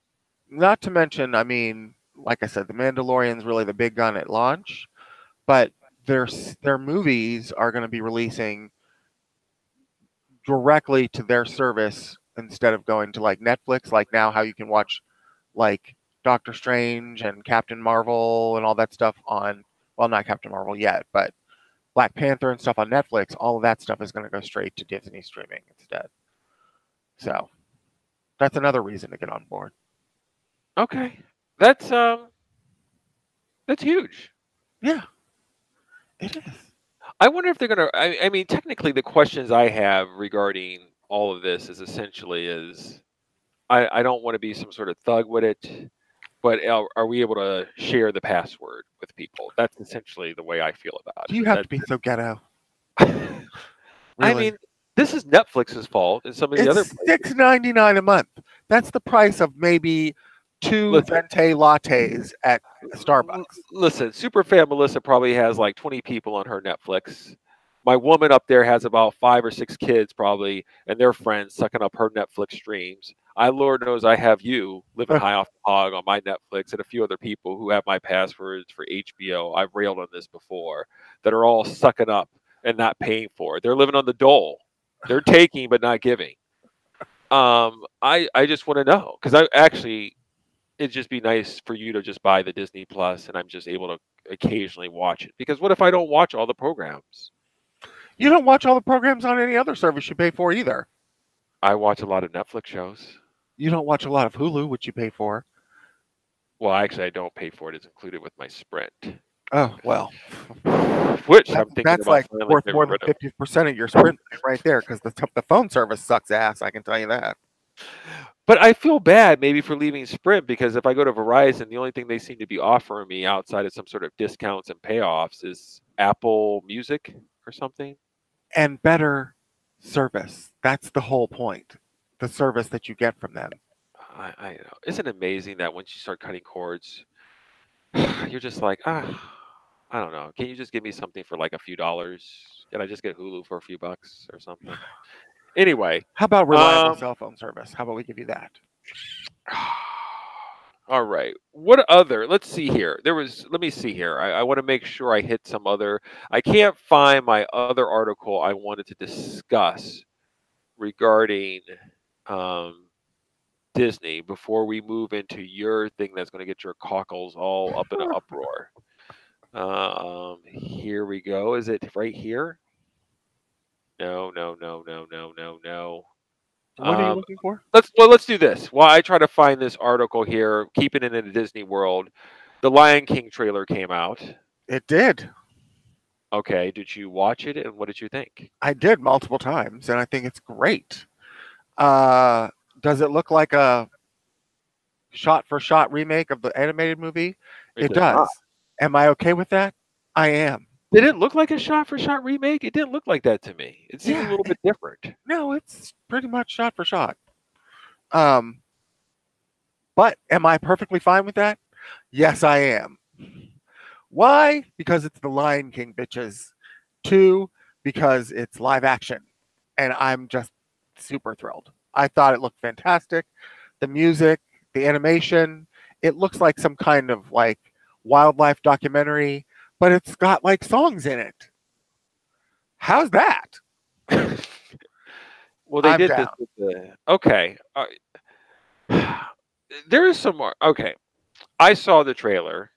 Speaker 2: not to mention, I mean, like I said, the Mandalorian's really the big gun at launch, but their movies are going to be releasing directly to their service instead of going to like Netflix, like now how you can watch like Doctor Strange and Captain Marvel and all that stuff on, well, not Captain Marvel yet, but Black Panther and stuff on Netflix. All of that stuff is going to go straight to Disney streaming instead. So that's another reason to get on board.
Speaker 1: Okay, that's huge.
Speaker 2: Yeah, it is.
Speaker 1: I wonder if they're gonna. I mean, technically, the questions I have regarding all of this is essentially is I don't want to be some sort of thug with it, but are we able to share the password with people? That's essentially the way I feel about
Speaker 2: Do you
Speaker 1: it.
Speaker 2: have to be so ghetto?
Speaker 1: I
Speaker 2: Really?
Speaker 1: mean, this is Netflix's fault, and some of the other
Speaker 2: It's
Speaker 1: places.
Speaker 2: $6.99 a month. That's the price of maybe two
Speaker 1: Listen,
Speaker 2: venti lattes at Starbucks.
Speaker 1: listen. Superfan Melissa probably has like 20 people on her Netflix. My woman up there has about 5 or 6 kids probably, and their friends sucking up her Netflix streams. Lord knows I have you living high off the hog on my Netflix, and a few other people who have my passwords for HBO. I've railed on this before, that are all sucking up and not paying for it. They're living on the dole. They're taking but not giving. I just want to know, because I actually, it'd just be nice for you to just buy the Disney Plus, and I'm just able to occasionally watch it. Because what if I don't watch all the programs?
Speaker 2: You don't watch all the programs on any other service you pay for either.
Speaker 1: I watch a lot of Netflix shows.
Speaker 2: You don't watch a lot of Hulu, which you pay for.
Speaker 1: Well, actually, I don't pay for it. It's included with my Sprint.
Speaker 2: Oh, well.
Speaker 1: Which I'm thinking
Speaker 2: That's
Speaker 1: about
Speaker 2: like
Speaker 1: finally
Speaker 2: worth
Speaker 1: getting
Speaker 2: more than
Speaker 1: rid of.
Speaker 2: 50% of your Sprint right there, because the phone service sucks ass, I can tell you that.
Speaker 1: But I feel bad maybe for leaving Sprint, because if I go to Verizon, the only thing they seem to be offering me outside of some sort of discounts and payoffs is Apple Music or something.
Speaker 2: And better service. That's the whole point. The service that you get from them.
Speaker 1: I know. Isn't it amazing that once you start cutting cords, you're just like, I don't know. Can you just give me something for like a few dollars? Can I just get Hulu for a few bucks or something? Anyway,
Speaker 2: How about reliable cell phone service? How about we give you that?
Speaker 1: all right. What other? Let's see here. Let me see here. I want to make sure I hit some other. I can't find my other article I wanted to discuss regarding Disney before we move into your thing that's going to get your cockles all up in an uproar. Here we go. Is it right here? No.
Speaker 2: What are you looking for?
Speaker 1: Let's do this. While I try to find this article here, keeping it in the Disney world, the Lion King trailer came out.
Speaker 2: It did.
Speaker 1: Okay, did you watch it, and what did you think?
Speaker 2: I did multiple times, and I think it's great. Does it look like a shot-for-shot remake of the animated movie? It does. Am I okay with that? I am.
Speaker 1: Did it look like a shot-for-shot remake? It didn't look like that to me. It seemed a little bit different.
Speaker 2: No, it's pretty much shot-for-shot. But am I perfectly fine with that? Yes, I am. Why? Because it's the Lion King, bitches. 2, because it's live action. And I'm just super thrilled. I thought it looked fantastic. The music, the animation, it looks like some kind of like wildlife documentary, but it's got like songs in it. How's that?
Speaker 1: Well, they did this with the. Okay. There is some more. Okay. I saw the trailer.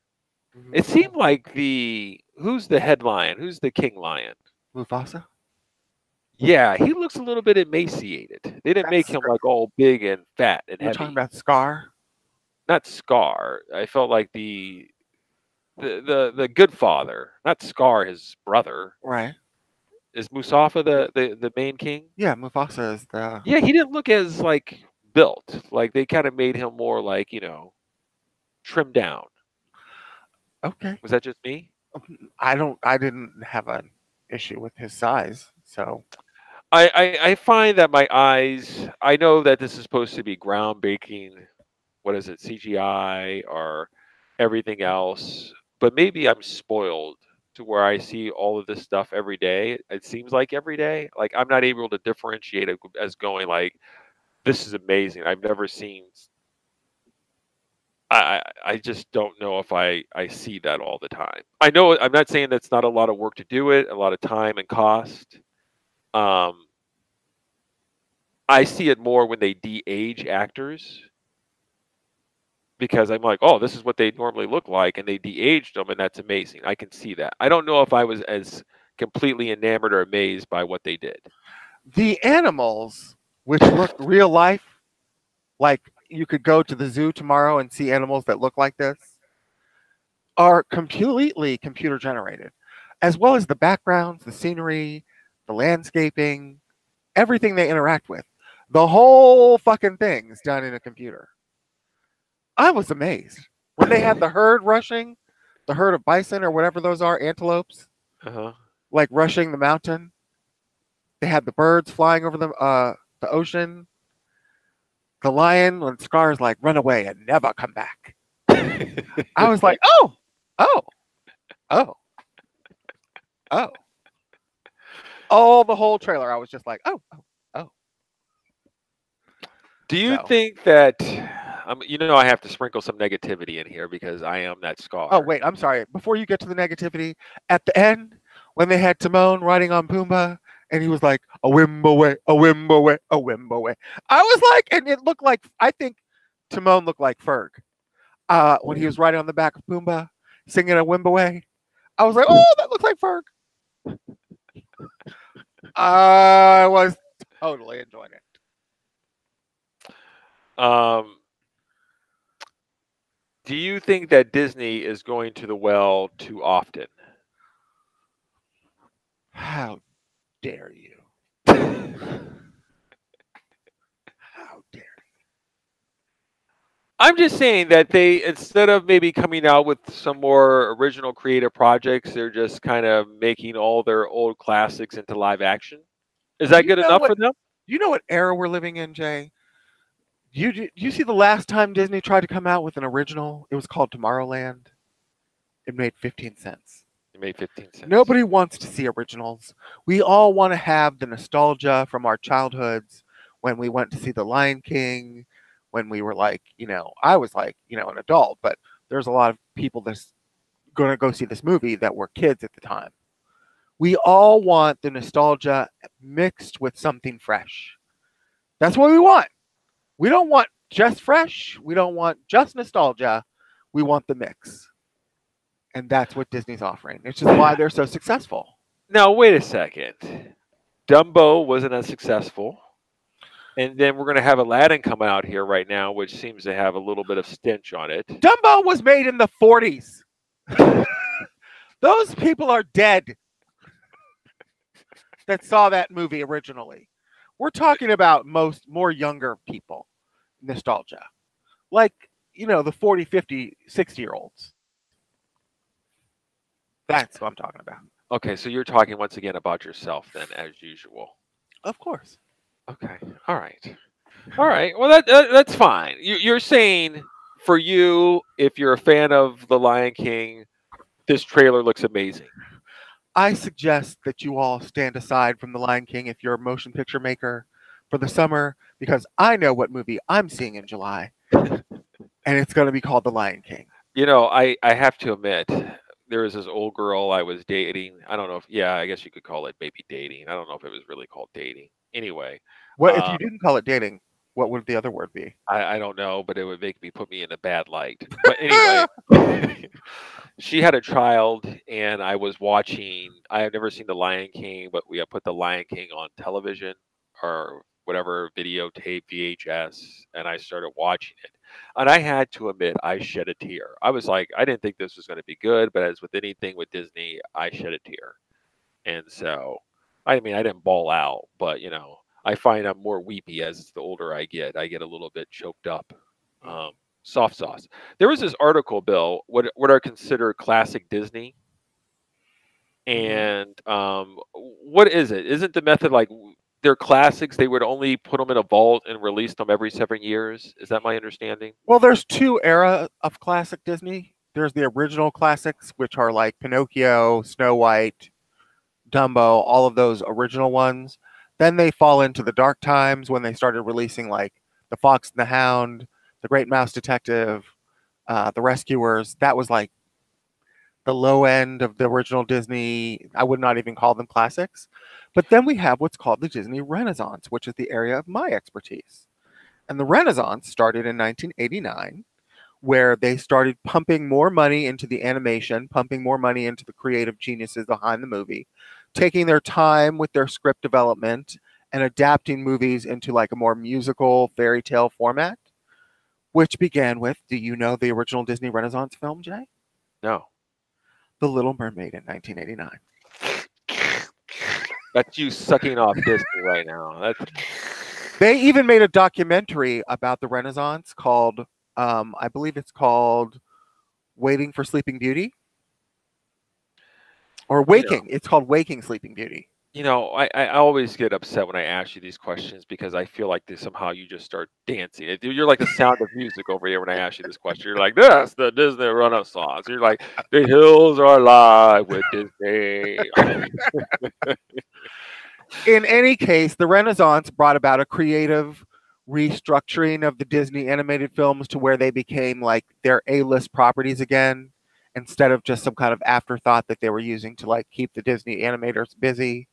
Speaker 1: Mm-hmm. It seemed like who's the head lion? Who's the king lion?
Speaker 2: Mufasa?
Speaker 1: Yeah, he looks a little bit emaciated. They didn't make him like all big and fat and heavy.
Speaker 2: You're talking about Scar?
Speaker 1: Not Scar. I felt like the good father, not Scar, his brother.
Speaker 2: Right.
Speaker 1: Is Mustafa the main king?
Speaker 2: Yeah, Mufasa is the.
Speaker 1: Yeah, he didn't look as like built. Like they kind of made him more like, trimmed down.
Speaker 2: Okay.
Speaker 1: Was that just me?
Speaker 2: I didn't have an issue with his size, so.
Speaker 1: I find that my eyes. I know that this is supposed to be groundbreaking. What is it, CGI or everything else? But maybe I'm spoiled to where I see all of this stuff every day. It seems like every day. Like I'm not able to differentiate it as going like, this is amazing. I've never seen. I just don't know if I see that all the time. I know I'm not saying that's not a lot of work to do it, a lot of time and cost. I see it more when they de-age actors, because I'm like, oh, this is what they normally look like, and they de-aged them, and that's amazing. I can see that. I don't know if I was as completely enamored or amazed by what they did.
Speaker 2: The animals, which look real life, like you could go to the zoo tomorrow and see animals that look like this, are completely computer generated, as well as the backgrounds, the scenery, the landscaping, everything they interact with. The whole fucking thing's done in a computer. I was amazed when they had the herd rushing, the herd of bison or whatever those are, antelopes, like rushing the mountain. They had the birds flying over the ocean. The lion, when Scar's like, run away and never come back. I was like, oh. All the whole trailer, I was just like, oh.
Speaker 1: Do you think that, I have to sprinkle some negativity in here because I am that Scar.
Speaker 2: Oh, wait, I'm sorry. Before you get to the negativity, at the end, when they had Timon riding on Pumbaa, and he was like, a Wimbowe, a Wimbowe, a Wimbowe. I was like, and it looked like, I think Timon looked like Ferg. when he was riding on the back of Pumbaa, singing a Wimbaway. I was like, oh, that looks like Ferg. I was totally enjoying it.
Speaker 1: Do you think that Disney is going to the well too often?
Speaker 2: How dare you? How dare
Speaker 1: I'm just saying that they, instead of maybe coming out with some more original creative projects, they're just kind of making all their old classics into live action. Is that
Speaker 2: you?
Speaker 1: good enough for them?
Speaker 2: You know what era we're living in, Jay? You see the last time Disney tried to come out with an original? It was called Tomorrowland. It made 15 cents.
Speaker 1: It made 15 cents.
Speaker 2: Nobody wants to see originals. We all want to have the nostalgia from our childhoods when we went to see The Lion King, when we were like, I was like, an adult, but there's a lot of people that's going to go see this movie that were kids at the time. We all want the nostalgia mixed with something fresh. That's what we want. We don't want just fresh. We don't want just nostalgia. We want the mix. And that's what Disney's offering, which is why they're so successful.
Speaker 1: Now, wait a second. Dumbo wasn't as successful. And then we're going to have Aladdin come out here right now, which seems to have a little bit of stench on it.
Speaker 2: Dumbo was made in the 40s. Those people are dead that saw that movie originally. We're talking about more younger people, nostalgia. Like, the 40, 50, 60-year-olds. That's what I'm talking about.
Speaker 1: Okay, so you're talking once again about yourself then, as usual.
Speaker 2: Of course.
Speaker 1: Okay. All right. All right. Well, that's fine. You're saying for you, if you're a fan of The Lion King, this trailer looks amazing.
Speaker 2: I suggest that you all stand aside from The Lion King if you're a motion picture maker for the summer, because I know what movie I'm seeing in July, and it's going to be called The Lion King.
Speaker 1: I have to admit, there was this old girl I was dating. I don't know if, I guess you could call it maybe dating. I don't know if it was really called dating. Anyway.
Speaker 2: What if you didn't call it dating? What would the other word be?
Speaker 1: I don't know, but it would put me in a bad light. But anyway, she had a child, and I was watching. I have never seen The Lion King, but we have put The Lion King on television or whatever videotape VHS, and I started watching it. And I had to admit, I shed a tear. I was like, I didn't think this was going to be good, but as with anything with Disney, I shed a tear. And so, I mean, I didn't bawl out, but I find I'm more weepy as the older I get. I get a little bit choked up. Soft sauce. There was this article, Bill, what are considered classic Disney, and what is it? Isn't the method like they're classics? They would only put them in a vault and release them every 7 years. Is that my understanding?
Speaker 2: Well, there's two eras of classic Disney. There's the original classics, which are like Pinocchio, Snow White, Dumbo, all of those original ones. Then they fall into the dark times when they started releasing like The Fox and the Hound, The Great Mouse Detective, The Rescuers. That was like the low end of the original Disney. I would not even call them classics. But then we have what's called the Disney Renaissance, which is the area of my expertise. And the Renaissance started in 1989, where they started pumping more money into the animation, pumping more money into the creative geniuses behind the movie, taking their time with their script development and adapting movies into like a more musical fairy tale format, which began with, do you know the original Disney Renaissance film, Jay?
Speaker 1: No.
Speaker 2: The Little Mermaid in 1989.
Speaker 1: That's you sucking off Disney right now.
Speaker 2: They even made a documentary about the Renaissance called, I believe it's called Waiting for Sleeping Beauty. Or Waking. It's called Waking Sleeping Beauty.
Speaker 1: I always get upset when I ask you these questions because I feel like somehow you just start dancing. You're like the Sound of Music over here when I ask you this question. You're like, that's the Disney Renaissance. You're like, the hills are alive with Disney.
Speaker 2: In any case, the Renaissance brought about a creative restructuring of the Disney animated films to where they became like their A-list properties again, instead of just some kind of afterthought that they were using to like keep the Disney animators busy.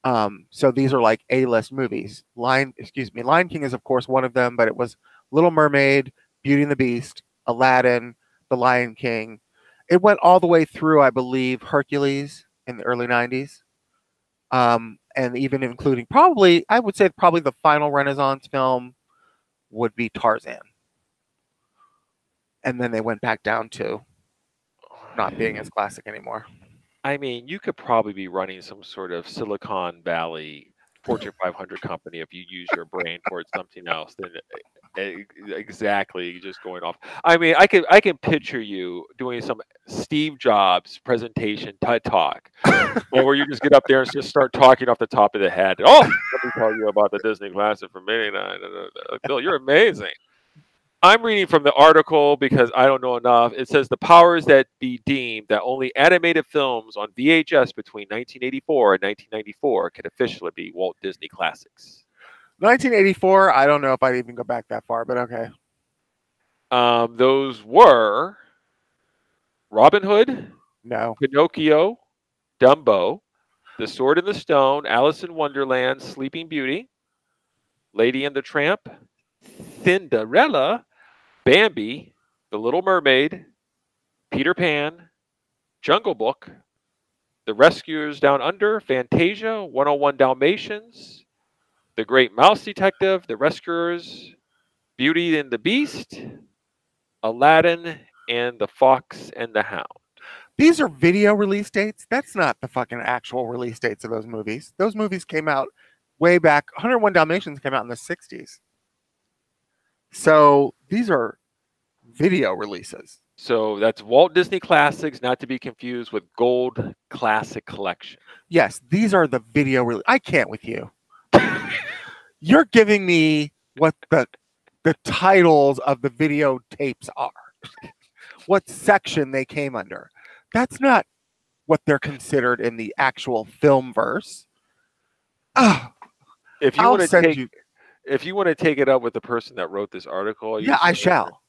Speaker 2: So these are like A-list movies. Lion King is of course one of them, but it was Little Mermaid, Beauty and the Beast, Aladdin, The Lion King. It went all the way through, I believe, Hercules in the early 90s. And even including probably, I would say probably the final Renaissance film would be Tarzan. And then they went back down to not being as classic anymore.
Speaker 1: I mean, you could probably be running some sort of Silicon Valley Fortune 500 company if you use your brain towards something else than exactly just going off. I mean, I can picture you doing some Steve Jobs presentation TED Talk, where you just get up there and just start talking off the top of the head. Oh, let me tell you about the Disney Classic from '89. Bill, you're amazing. I'm reading from the article because I don't know enough. It says the powers that be deemed that only animated films on VHS between 1984 and 1994 can officially be Walt Disney classics.
Speaker 2: 1984, I don't know if I'd even go back that far, but okay.
Speaker 1: Those were Robin Hood,
Speaker 2: No.
Speaker 1: Pinocchio, Dumbo, The Sword in the Stone, Alice in Wonderland, Sleeping Beauty, Lady and the Tramp, Cinderella, Bambi, The Little Mermaid, Peter Pan, Jungle Book, The Rescuers Down Under, Fantasia, 101 Dalmatians, The Great Mouse Detective, The Rescuers, Beauty and the Beast, Aladdin, and The Fox and the Hound.
Speaker 2: These are video release dates. That's not the fucking actual release dates of those movies. Those movies came out way back. 101 Dalmatians came out in the 60s. So these are video releases.
Speaker 1: So that's Walt Disney Classics, not to be confused with Gold Classic Collection.
Speaker 2: Yes, these are the video release. I can't with you. You're giving me what the titles of the videotapes are. What section they came under. That's not what they're considered in the actual film verse.
Speaker 1: If you want to if you want to take it up with the person that wrote this article,
Speaker 2: yeah, I shall.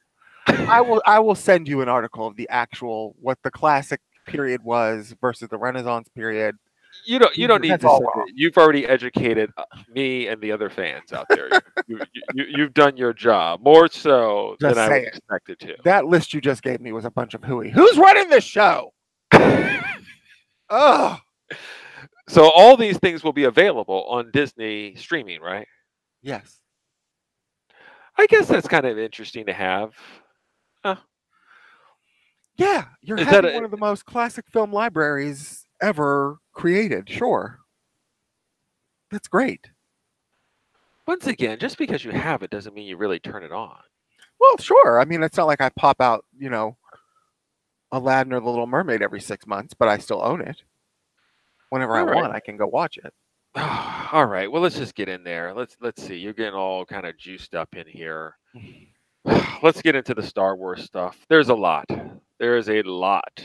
Speaker 2: I will send you an article of the actual what the classic period was versus the Renaissance period.
Speaker 1: You don't need to send it. You've already educated me and the other fans out there. You've done your job more so than I was expected to.
Speaker 2: That list you just gave me was a bunch of hooey. Who's running this show? Oh.
Speaker 1: So all these things will be available on Disney streaming, right?
Speaker 2: Yes.
Speaker 1: I guess that's kind of interesting to have.
Speaker 2: Yeah, you're having one of the most classic film libraries ever created. Sure. That's great.
Speaker 1: Once again, just because you have it doesn't mean you really turn it on.
Speaker 2: Well, sure. I mean, it's not like I pop out, Aladdin or The Little Mermaid every 6 months, but I still own it. Whenever I want, I can go watch it.
Speaker 1: All right. Well, let's just get in there. Let's see. You're getting all kind of juiced up in here. Let's get into the Star Wars stuff. There's a lot. There is a lot.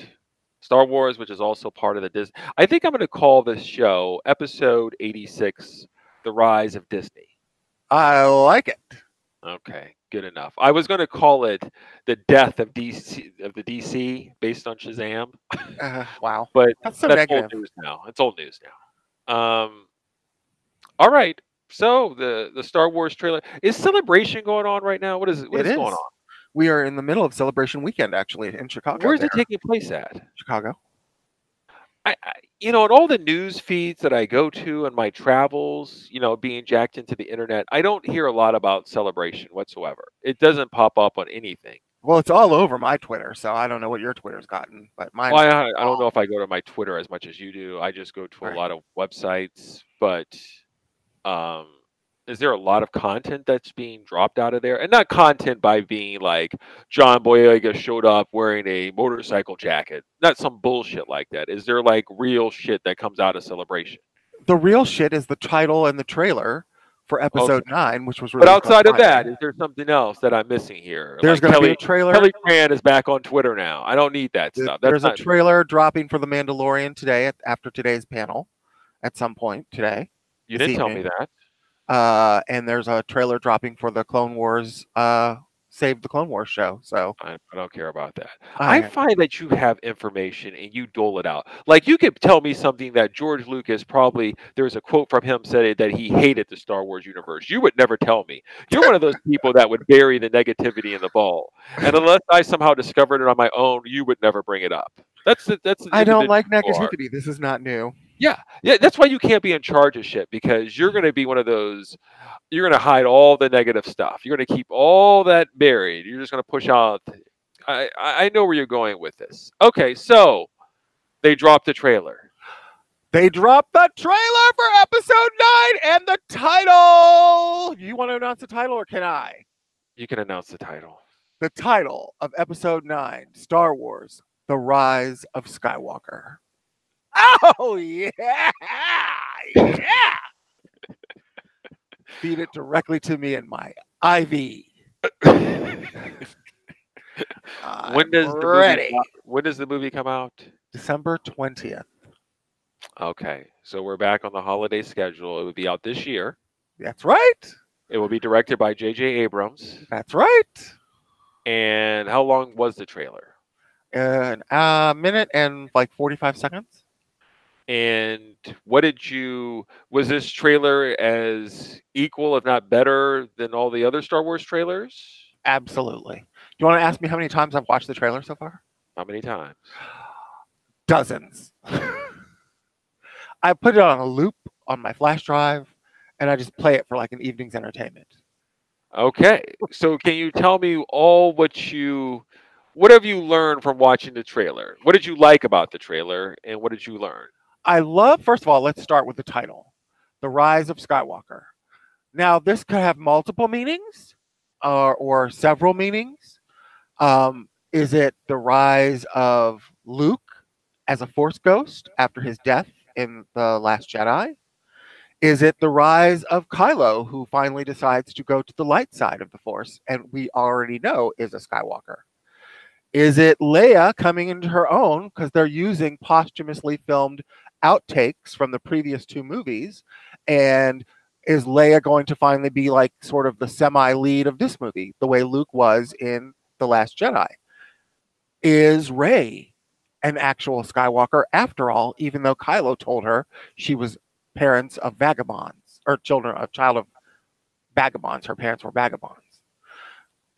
Speaker 1: Star Wars, which is also part of the Disney. I think I'm going to call this show Episode 86, The Rise of Disney.
Speaker 2: I like it.
Speaker 1: Okay, good enough. I was going to call it The Death of DC based on Shazam.
Speaker 2: Wow.
Speaker 1: But
Speaker 2: that's negative.
Speaker 1: old news now. It's old news now. All right. So the Star Wars trailer, is Celebration going on right now? What is going on?
Speaker 2: We are in the middle of Celebration weekend, actually, in Chicago.
Speaker 1: Where's it taking place at?
Speaker 2: Chicago.
Speaker 1: I in all the news feeds that I go to and my travels, being jacked into the internet, I don't hear a lot about Celebration whatsoever. It doesn't pop up on anything.
Speaker 2: Well, it's all over my Twitter, so I don't know what your Twitter's gotten, but mine.
Speaker 1: Well, I don't know if I go to my Twitter as much as you do. I just go to a lot of websites, but is there a lot of content that's being dropped out of there? And not content by being like John Boyega showed up wearing a motorcycle jacket. Not some bullshit like that. Is there like real shit that comes out of Celebration?
Speaker 2: The real shit is the title and the trailer for episode 9, which was
Speaker 1: released. But outside of that, is there something else that I'm missing here?
Speaker 2: There's going to be a trailer.
Speaker 1: Kelly Tran is back on Twitter now. I don't need that stuff.
Speaker 2: There's a trailer dropping for The Mandalorian today after today's panel at some point today.
Speaker 1: You didn't tell me that.
Speaker 2: And there's a trailer dropping for the Clone Wars saved the Clone Wars show. So
Speaker 1: I don't care about that. I
Speaker 2: I
Speaker 1: find that you have information and you dole it out. Like you could tell me something that George Lucas probably there's a quote from him said that he hated the Star Wars universe. You would never tell me. You're one of those people that would bury the negativity in the ball. And unless I somehow discovered it on my own, you would never bring it up. That's the
Speaker 2: I don't
Speaker 1: individual
Speaker 2: like
Speaker 1: you are.
Speaker 2: negativity. This is not new.
Speaker 1: Yeah. Yeah, that's why you can't be in charge of shit because you're going to be one of those you're going to hide all the negative stuff. You're going to keep all that buried. You're just going to push out. I know where you're going with this. Okay, so they dropped the trailer.
Speaker 2: They dropped the trailer for episode 9 and the title. You want to announce the title or can I?
Speaker 1: You can announce the title.
Speaker 2: The title of episode 9, Star Wars, The Rise of Skywalker. Oh, yeah. Yeah. Feed it directly to me in my IV.
Speaker 1: When does
Speaker 2: ready.
Speaker 1: when does the movie come out?
Speaker 2: December 20th.
Speaker 1: Okay, so we're back on the holiday schedule. It would be out this year.
Speaker 2: That's right.
Speaker 1: It will be directed by J.J. Abrams.
Speaker 2: That's right.
Speaker 1: And how long was the trailer?
Speaker 2: A minute and like 45 seconds.
Speaker 1: And what did you was this trailer as equal, if not better, than all the other Star Wars trailers?
Speaker 2: Absolutely. You want to ask me how many times I've watched the trailer so far?
Speaker 1: How many times?
Speaker 2: Dozens. I put it on a loop on my flash drive and I just play it for like an evening's entertainment.
Speaker 1: Okay. So can you tell me all what have you learned from watching the trailer? What did you like about the trailer and what did you learn?
Speaker 2: I love, first of all, let's start with the title, The Rise of Skywalker. Now, this could have multiple meanings or several meanings. Is it the rise of Luke as a Force ghost after his death in The Last Jedi? Is it the rise of Kylo, who finally decides to go to the light side of the Force, and we already know is a Skywalker? Is it Leia coming into her own because they're using posthumously filmed outtakes from the previous 2 movies? And is Leia going to finally be like sort of the semi-lead of this movie, the way Luke was in The Last Jedi? Is Rey an actual Skywalker after all, even though Kylo told her she was parents of vagabonds or child of vagabonds? Her parents were vagabonds.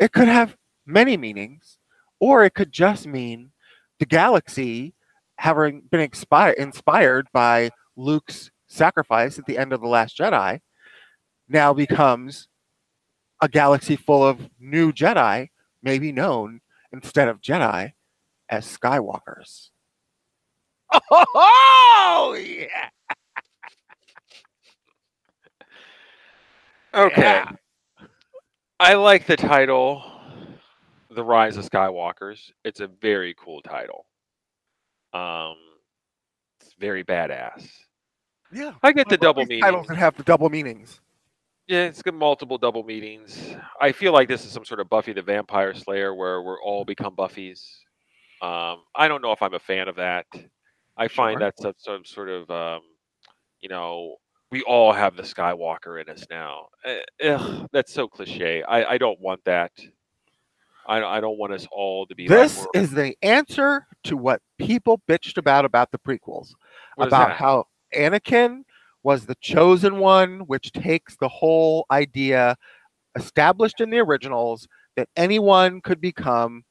Speaker 2: It could have many meanings, or it could just mean the galaxy, having been inspired by Luke's sacrifice at the end of The Last Jedi, now becomes a galaxy full of new Jedi, maybe known instead of Jedi as Skywalkers. Oh, yeah.
Speaker 1: Okay.
Speaker 2: Yeah.
Speaker 1: I like the title, The Rise of Skywalkers. It's a very cool title. It's very badass.
Speaker 2: Yeah.
Speaker 1: I get the double
Speaker 2: These
Speaker 1: meaning.
Speaker 2: titles that have the double meanings.
Speaker 1: Yeah, it's got multiple double meanings. I feel like this is some sort of Buffy the Vampire Slayer where we're all become Buffys. I don't know if I'm a fan of that. I find
Speaker 2: Sure.
Speaker 1: that's some sort of, we all have the Skywalker in us now. That's so cliche. I don't want that. I don't want us all to be
Speaker 2: This
Speaker 1: like
Speaker 2: is the answer to what people bitched about the prequels,
Speaker 1: what is
Speaker 2: about
Speaker 1: that?
Speaker 2: how Anakin was the chosen one, which takes the whole idea established in the originals that anyone could become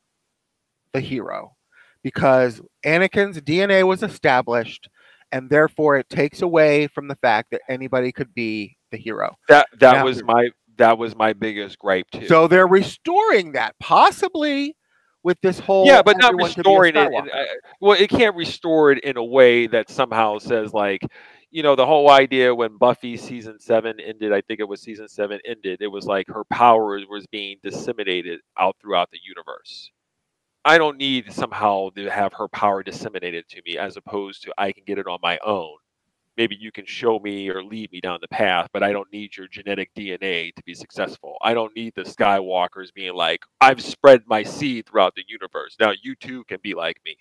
Speaker 2: the hero, because Anakin's DNA was established, and therefore it takes away from the fact that anybody could be the hero.
Speaker 1: That
Speaker 2: Now-
Speaker 1: was my biggest gripe too.
Speaker 2: So they're restoring that, possibly with this whole
Speaker 1: Yeah, but not
Speaker 2: everyone could be a
Speaker 1: restoring it.
Speaker 2: Skywalker.
Speaker 1: Well, it can't restore it in a way that somehow says like, the whole idea when Buffy season 7 ended, I think it was season 7 ended, it was like her power was being disseminated out throughout the universe. I don't need somehow to have her power disseminated to me as opposed to I can get it on my own. Maybe you can show me or lead me down the path, but I don't need your genetic DNA to be successful. I don't need the Skywalkers being like, I've spread my seed throughout the universe. Now you too can be like me.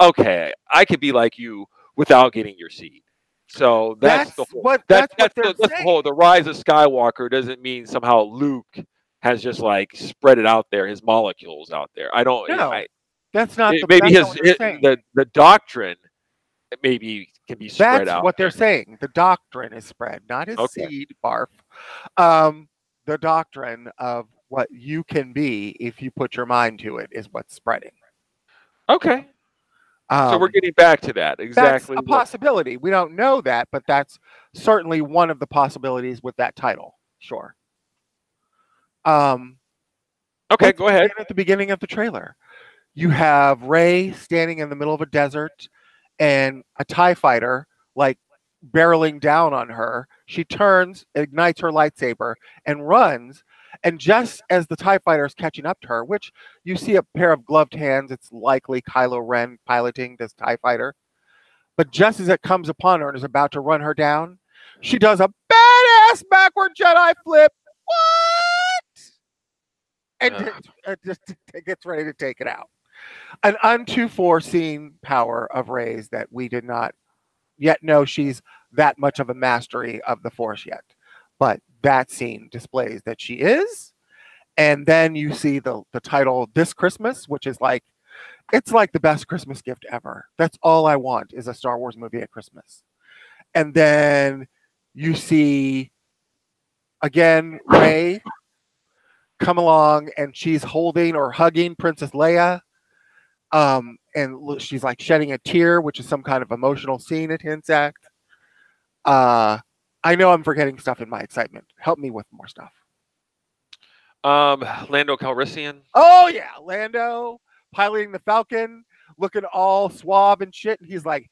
Speaker 1: Okay, I could be like you without getting your seed. So that's the whole.
Speaker 2: what
Speaker 1: That's
Speaker 2: they're
Speaker 1: the
Speaker 2: saying.
Speaker 1: whole. The rise of Skywalker doesn't mean somehow Luke has just like spread it out there, his molecules out there. I don't.
Speaker 2: No,
Speaker 1: I
Speaker 2: that's not
Speaker 1: maybe
Speaker 2: that's not what they're saying.
Speaker 1: the doctrine maybe can be spread
Speaker 2: That's
Speaker 1: out.
Speaker 2: what they're saying. The doctrine is spread, not his
Speaker 1: Okay.
Speaker 2: seed barf. Um, the doctrine of what you can be if you put your mind to it is what's spreading.
Speaker 1: Okay. So we're
Speaker 2: Um,
Speaker 1: getting back to that.
Speaker 2: that's
Speaker 1: Exactly
Speaker 2: a
Speaker 1: what.
Speaker 2: possibility. We don't know that, but that's certainly one of the possibilities with that title. Sure. Um,
Speaker 1: Okay,
Speaker 2: let's
Speaker 1: go ahead.
Speaker 2: begin at the beginning of the trailer. You have Rey standing in the middle of a desert and a TIE fighter like barreling down on her. She turns, ignites her lightsaber, and runs. And just as the TIE fighter is catching up to her, which you see a pair of gloved hands, it's likely Kylo Ren piloting this TIE fighter. But just as it comes upon her and is about to run her down, she does a badass backward Jedi flip. What? And just gets ready to take it out. An unto foreseen power of Rey's that we did not yet know she's that much of a mastery of the Force yet. But that scene displays that she is. And then you see the title This Christmas, which is like, it's like the best Christmas gift ever. That's all I want is a Star Wars movie at Christmas. And then you see again Rey come along and she's holding or hugging Princess Leia. And she's like shedding a tear, which is some kind of emotional scene it hints at. I know I'm forgetting stuff in my excitement. Help me with more stuff.
Speaker 1: Lando Calrissian.
Speaker 2: Oh yeah, Lando piloting the Falcon, looking all suave and shit, and he's like,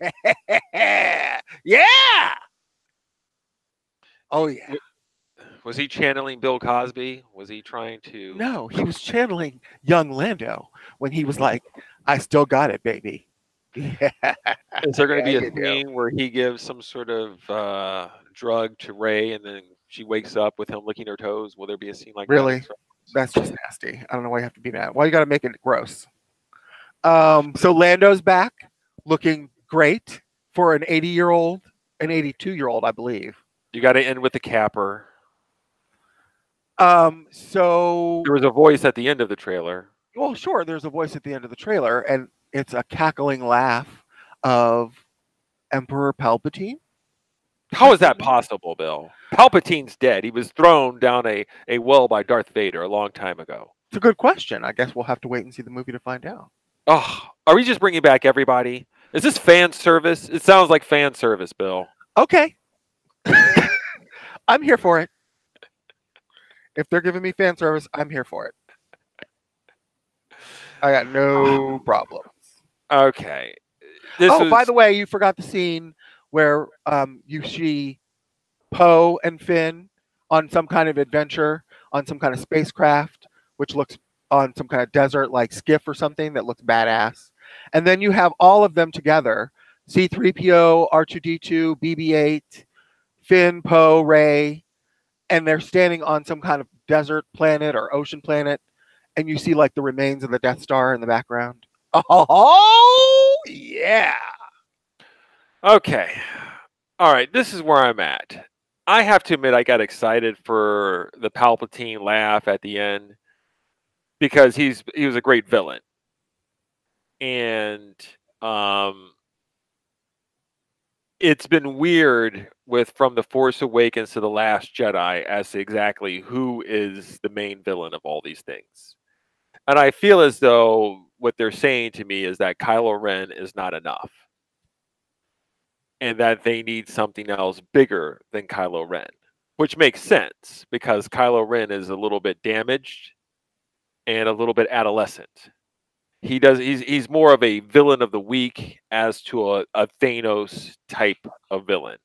Speaker 2: yeah. Oh yeah.
Speaker 1: Was he channeling Bill Cosby? Was he trying to?
Speaker 2: No, he was channeling young Lando when he was like, I still got it, baby. Yeah.
Speaker 1: Is there going to
Speaker 2: Yeah,
Speaker 1: be a
Speaker 2: you do.
Speaker 1: scene where he gives some sort of drug to Rey, and then she wakes up with him licking her toes? Will there be a scene like
Speaker 2: Really?
Speaker 1: that?
Speaker 2: That's just nasty. I don't know why you have to be that. Why you got to make it gross? So Lando's back, looking great for an 80-year-old, an 82-year-old, I believe.
Speaker 1: You got to end with the capper.
Speaker 2: So
Speaker 1: There was a voice at the end of the trailer.
Speaker 2: well, sure. There's a voice at the end of the trailer, and it's a cackling laugh of Emperor Palpatine.
Speaker 1: How is that possible, Bill? Palpatine's dead. He was thrown down a well by Darth Vader a long time ago.
Speaker 2: It's a good question. I guess we'll have to wait and see the movie to find out.
Speaker 1: Oh, are we just bringing back everybody? Is this fan service? It sounds like fan service, Bill.
Speaker 2: Okay. I'm here for it. If they're giving me fan service, I'm here for it. I got no problems.
Speaker 1: Okay.
Speaker 2: By the way, you forgot the scene where you see Poe and Finn on some kind of adventure on some kind of spacecraft, which looks on some kind of desert like skiff or something that looks badass. And then you have all of them together, C-3PO, R2-D2, BB-8, Finn, Poe, Rey, and they're standing on some kind of desert planet or ocean planet, and you see like the remains of the Death Star in the background. Oh, yeah.
Speaker 1: Okay. All right. This is where I'm at. I have to admit, I got excited for the Palpatine laugh at the end because he was a great villain, and it's been weird with from the Force Awakens to the Last Jedi as to exactly who is the main villain of all these things, and I feel as though what they're saying to me is that Kylo Ren is not enough, and that they need something else bigger than Kylo Ren, which makes sense because Kylo Ren is a little bit damaged and a little bit adolescent. He's more of a villain of the week as to a Thanos type of villain.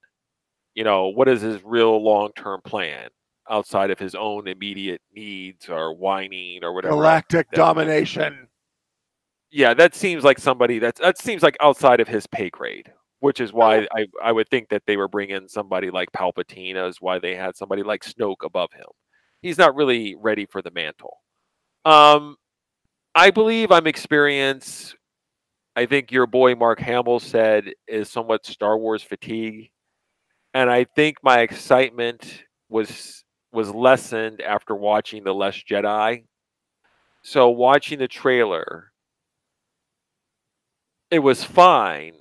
Speaker 1: You know, what is his real long-term plan outside of his own immediate needs or whining or whatever?
Speaker 2: Galactic domination.
Speaker 1: Yeah, that seems like somebody that seems like outside of his pay grade, which is why I would think that they were bringing somebody like Palpatine, as why they had somebody like Snoke above him. He's not really ready for the mantle. I believe I'm experienced. I think your boy Mark Hamill said is somewhat Star Wars fatigue, and I think my excitement was was lessened after watching The Last Jedi. So watching the trailer, it was fine,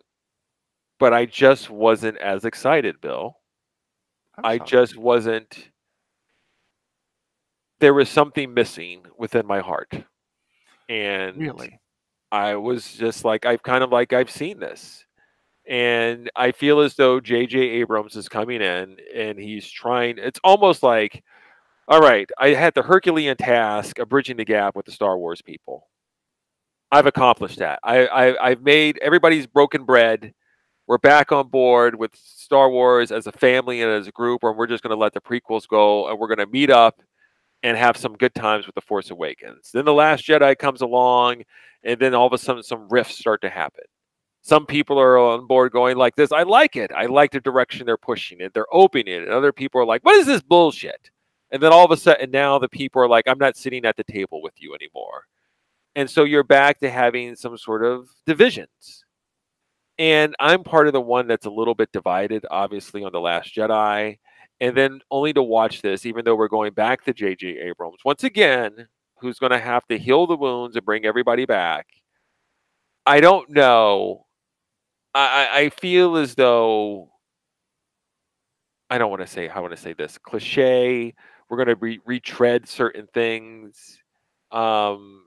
Speaker 1: but I just wasn't as excited, Bill.
Speaker 2: I'm
Speaker 1: I
Speaker 2: sorry.
Speaker 1: just wasn't. There was something missing within my heart, and
Speaker 2: Really?
Speaker 1: I was just like, I've seen this. And I feel as though J.J. Abrams is coming in and he's trying. It's almost like, all right, I had the Herculean task of bridging the gap with the Star Wars people. I've accomplished that. I've made everybody's broken bread. We're back on board with Star Wars as a family and as a group, and we're just going to let the prequels go, and we're going to meet up and have some good times with the Force Awakens. Then the Last Jedi comes along, and then all of a sudden some rifts start to happen. Some people are on board going like this. I like it. I like the direction they're pushing it. They're opening it. And other people are like, what is this bullshit? And then all of a sudden now the people are like, I'm not sitting at the table with you anymore. And so you're back to having some sort of divisions. And I'm part of the one that's a little bit divided, obviously, on The Last Jedi. And then only to watch this, even though we're going back to J.J. Abrams, once again, who's going to have to heal the wounds and bring everybody back. I don't know. I feel as though I don't want to say how I want to say this cliche. We're going to retread certain things. Um,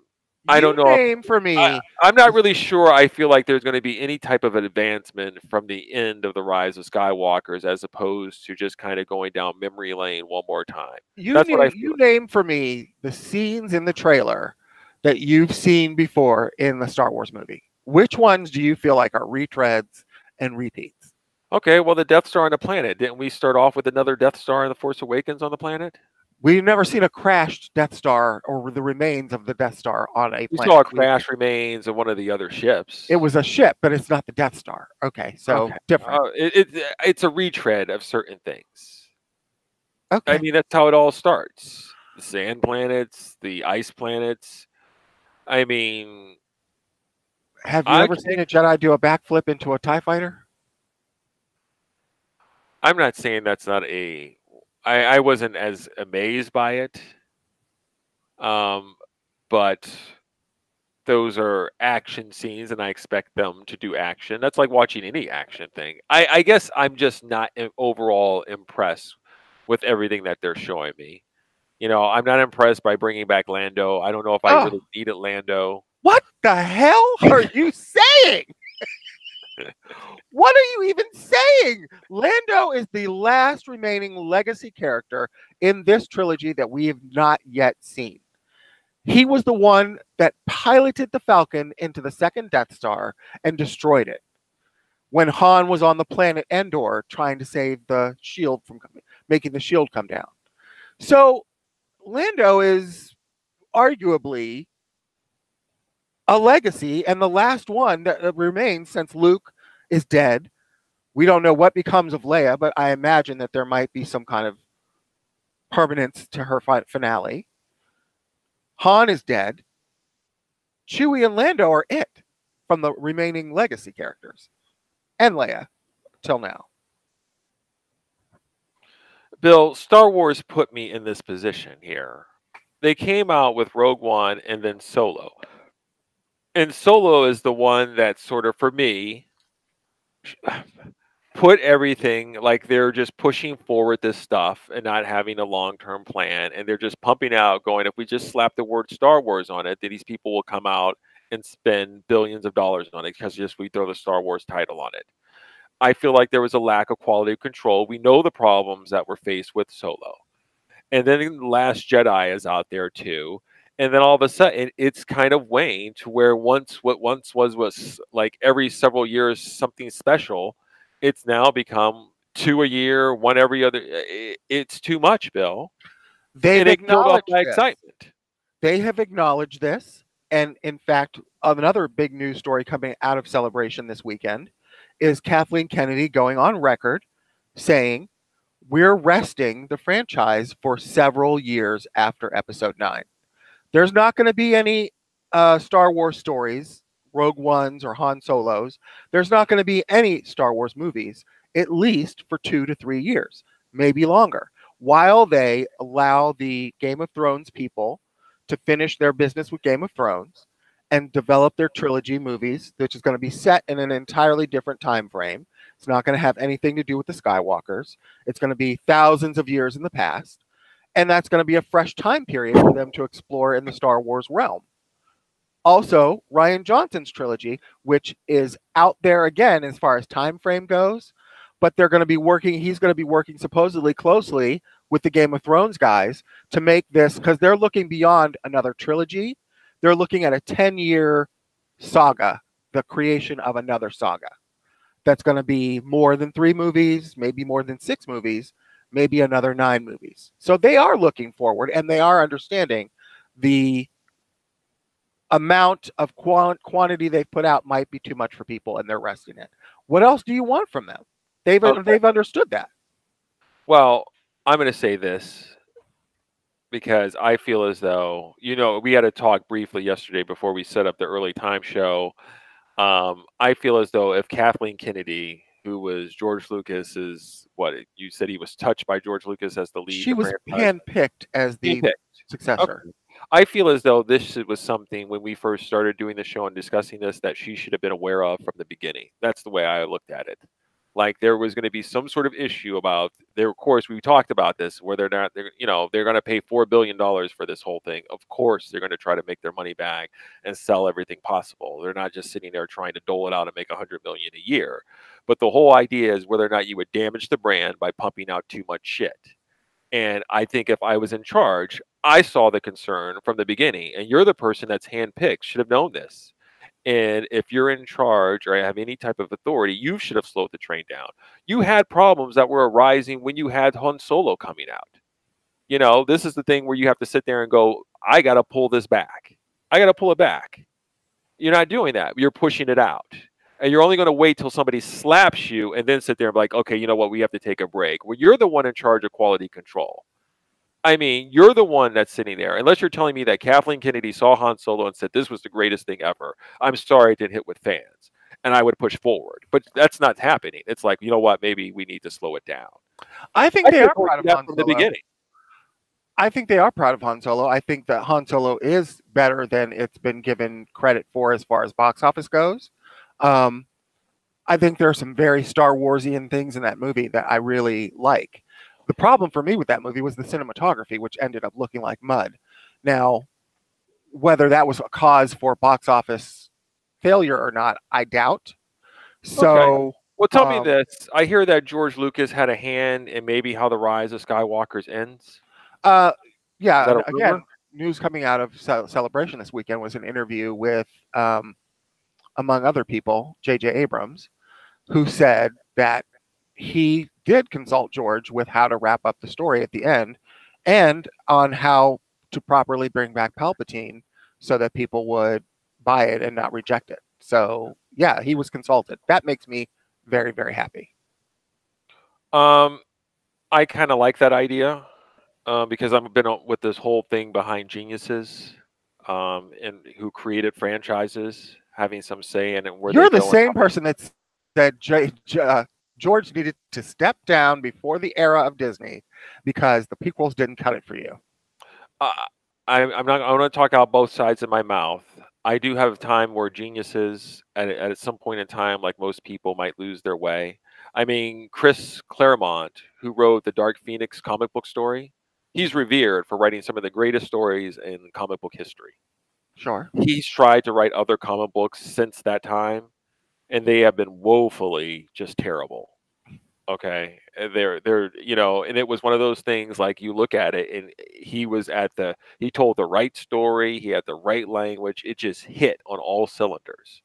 Speaker 1: I
Speaker 2: You
Speaker 1: don't know if
Speaker 2: name for
Speaker 1: I,
Speaker 2: me.
Speaker 1: I'm not really sure. I feel like there's going to be any type of an advancement from the end of the Rise of Skywalkers, as opposed to just kind of going down memory lane one more time. That's what I feel.
Speaker 2: You name for me the scenes in the trailer that you've seen before in the Star Wars movie. Which ones do you feel like are retreads and repeats?
Speaker 1: Okay, well, the Death Star on the planet. Didn't we start off with another Death Star in The Force Awakens on the planet?
Speaker 2: We've never seen a crashed Death Star or the remains of the Death Star on a
Speaker 1: We saw a
Speaker 2: planet.
Speaker 1: crash remains of one of the other ships.
Speaker 2: It was a ship, but it's not the Death Star. Okay, so
Speaker 1: Okay.
Speaker 2: different.
Speaker 1: It's a retread of certain things. I
Speaker 2: Okay.
Speaker 1: mean, that's how it all starts. The sand planets, the ice planets. I mean,
Speaker 2: Have you
Speaker 1: I
Speaker 2: ever
Speaker 1: can
Speaker 2: seen
Speaker 1: make,
Speaker 2: a Jedi do a backflip into a TIE fighter?
Speaker 1: I'm not saying that's not I wasn't as amazed by it. Um, but those are action scenes and I expect them to do action. That's like watching any action thing. I guess I'm just not overall impressed with everything that they're showing me. I'm not impressed by bringing back Lando. I don't know if I
Speaker 2: Oh,
Speaker 1: really needed Lando.
Speaker 2: what the hell are you saying? What are you even saying? Lando is the last remaining legacy character in this trilogy that we have not yet seen. He was the one that piloted the Falcon into the second Death Star and destroyed it when Han was on the planet Endor trying to save the shield from making the shield come down. So Lando is arguably a legacy and the last one that remains since Luke is dead. We don't know what becomes of Leia, but I imagine that there might be some kind of permanence to her finale. Han is dead. Chewie and Lando are it from the remaining legacy characters, and Leia till now.
Speaker 1: Bill, Star Wars put me in this position here. They came out with Rogue One and then Solo. And Solo is the one that sort of, for me, put everything like they're just pushing forward this stuff and not having a long-term plan. And they're just pumping out, going, if we just slap the word Star Wars on it, then these people will come out and spend billions of dollars on it because just we throw the Star Wars title on it. I feel like there was a lack of quality control. We know the problems that we're faced with Solo. And then Last Jedi is out there too. And then all of a sudden it's kind of waned to where what once was like every several years something special, it's now become two a year, one every other. It's too much, Bill.
Speaker 2: They've
Speaker 1: And it killed off
Speaker 2: acknowledged
Speaker 1: my
Speaker 2: this.
Speaker 1: excitement.
Speaker 2: They have acknowledged this. And in fact, another big news story coming out of Celebration this weekend is Kathleen Kennedy going on record saying, we're resting the franchise for several years after episode 9. There's not going to be any Star Wars stories, Rogue Ones or Han Solos. There's not going to be any Star Wars movies, at least for 2 to 3 years, maybe longer. while they allow the Game of Thrones people to finish their business with Game of Thrones and develop their trilogy movies, which is going to be set in an entirely different time frame. It's not going to have anything to do with the Skywalkers. It's going to be thousands of years in the past. And that's going to be a fresh time period for them to explore in the Star Wars realm. Also, Rian Johnson's trilogy, which is out there again as far as time frame goes, but they're going to be working. He's going to be working supposedly closely with the Game of Thrones guys to make this, because they're looking beyond another trilogy. They're looking at a 10-year saga, the creation of another saga. That's going to be more than 3 movies, maybe more than 6 movies, maybe another 9 movies. So they are looking forward, and they are understanding the amount of quantity they've put out might be too much for people, and they're resting it. What else do you want from them? They've understood that.
Speaker 1: Well, I'm going to say this because I feel as though, we had a talk briefly yesterday before we set up the early time show. I feel as though if Kathleen Kennedy, who was George Lucas's, you said he was touched by George Lucas as the lead.
Speaker 2: She was handpicked as the successor.
Speaker 1: Okay. I feel as though this was something when we first started doing the show and discussing this that she should have been aware of from the beginning. That's the way I looked at it. Like there was going to be some sort of issue about there. Of course, we talked about this where they're going to pay $4 billion for this whole thing. Of course, they're going to try to make their money back and sell everything possible. They're not just sitting there trying to dole it out and make $100 million a year. But the whole idea is whether or not you would damage the brand by pumping out too much shit. And I think if I was in charge, I saw the concern from the beginning, and you're the person that's handpicked, should have known this. And if you're in charge or have any type of authority, you should have slowed the train down. You had problems that were arising when you had Han Solo coming out. This is the thing where you have to sit there and go, I got to pull this back. I got to pull it back. You're not doing that. You're pushing it out. And you're only going to wait till somebody slaps you and then sit there and be like, okay, you know what? We have to take a break. Well, you're the one in charge of quality control. I mean, you're the one that's sitting there. Unless you're telling me that Kathleen Kennedy saw Han Solo and said, this was the greatest thing ever. I'm sorry it didn't hit with fans. And I would push forward. But that's not happening. It's like, you know what? Maybe we need to slow it down.
Speaker 2: I think they are proud of Han Solo.
Speaker 1: From the beginning.
Speaker 2: I think they are proud of Han Solo. I think that Han Solo is better than it's been given credit for as far as box office goes. I think there are some very Star Warsian things in that movie that I really like. The problem for me with that movie was the cinematography, which ended up looking like mud. Now, whether that was a cause for box office failure or not, I doubt. So,
Speaker 1: okay. Well, tell me this. I hear that George Lucas had a hand in maybe how the Rise of Skywalkers ends.
Speaker 2: Yeah. Again, news coming out of Celebration this weekend was an interview with, among other people, J.J. Abrams, who said that he did consult George with how to wrap up the story at the end and on how to properly bring back Palpatine so that people would buy it and not reject it. So, yeah, he was consulted. That makes me very, very happy.
Speaker 1: I kind of like that idea because I've been with this whole thing behind geniuses and who created franchises having some say in it.
Speaker 2: You're the same person that said George needed to step down before the era of Disney because the prequels didn't cut it for you.
Speaker 1: I want to talk out both sides of my mouth. I do have a time where geniuses at some point in time, like most people, might lose their way. I mean, Chris Claremont, who wrote the Dark Phoenix comic book story, he's revered for writing some of the greatest stories in comic book history.
Speaker 2: Sure.
Speaker 1: He's tried to write other comic books since that time, and they have been woefully just terrible. Okay, they're and it was one of those things like you look at it and he told the right story, he had the right language, it just hit on all cylinders.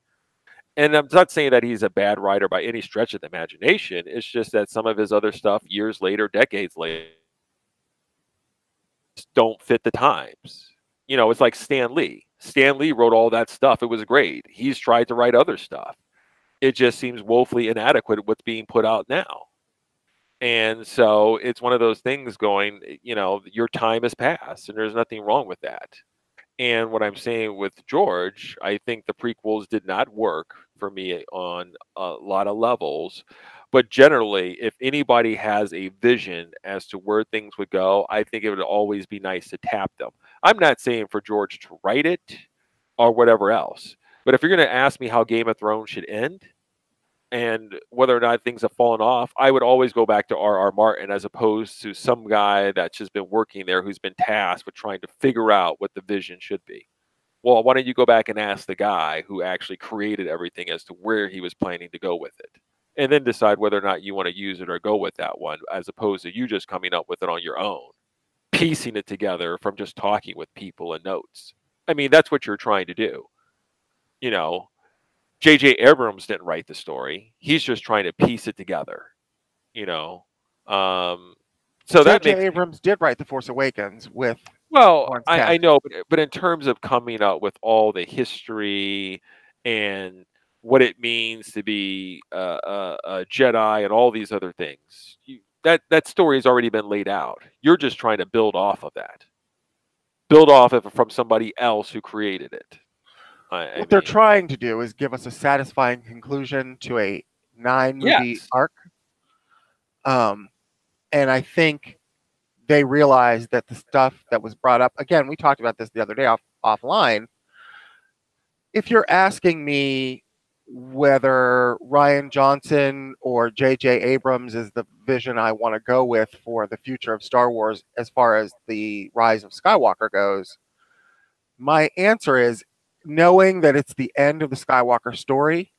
Speaker 1: And I'm not saying that he's a bad writer by any stretch of the imagination. It's just that some of his other stuff years later, decades later, don't fit the times. It's like Stan Lee. Stan Lee wrote all that stuff. It was great. He's tried to write other stuff. It just seems woefully inadequate what's being put out now. And so it's one of those things going, your time has passed and there's nothing wrong with that. And what I'm saying with George, I think the prequels did not work for me on a lot of levels. But generally, if anybody has a vision as to where things would go, I think it would always be nice to tap them. I'm not saying for George to write it or whatever else. But if you're going to ask me how Game of Thrones should end and whether or not things have fallen off, I would always go back to R.R. Martin as opposed to some guy that's just been working there who's been tasked with trying to figure out what the vision should be. Well, why don't you go back and ask the guy who actually created everything as to where he was planning to go with it? And then decide whether or not you want to use it or go with that one, as opposed to you just coming up with it on your own, piecing it together from just talking with people and notes. I mean, that's what you're trying to do. You know, J.J. Abrams didn't write the story. He's just trying to piece it together, you know. So that
Speaker 2: J.J.
Speaker 1: makes
Speaker 2: Abrams did write The Force Awakens with
Speaker 1: well,
Speaker 2: Lawrence
Speaker 1: I
Speaker 2: Kasdan.
Speaker 1: know, but in terms of coming up with all the history and what it means to be a Jedi and all these other things, that story has already been laid out. You're just trying to build off of that, build off of it from somebody else who created it. I
Speaker 2: What they're
Speaker 1: mean,
Speaker 2: trying to do is give us a satisfying conclusion to a 9-movie
Speaker 1: yes,
Speaker 2: arc. And I think they realized that the stuff that was brought up, again, we talked about this the other day offline. If you're asking me whether Ryan Johnson or J.J. Abrams is the vision I want to go with for the future of Star Wars as far as the Rise of Skywalker goes, my answer is, knowing that it's the end of the Skywalker story,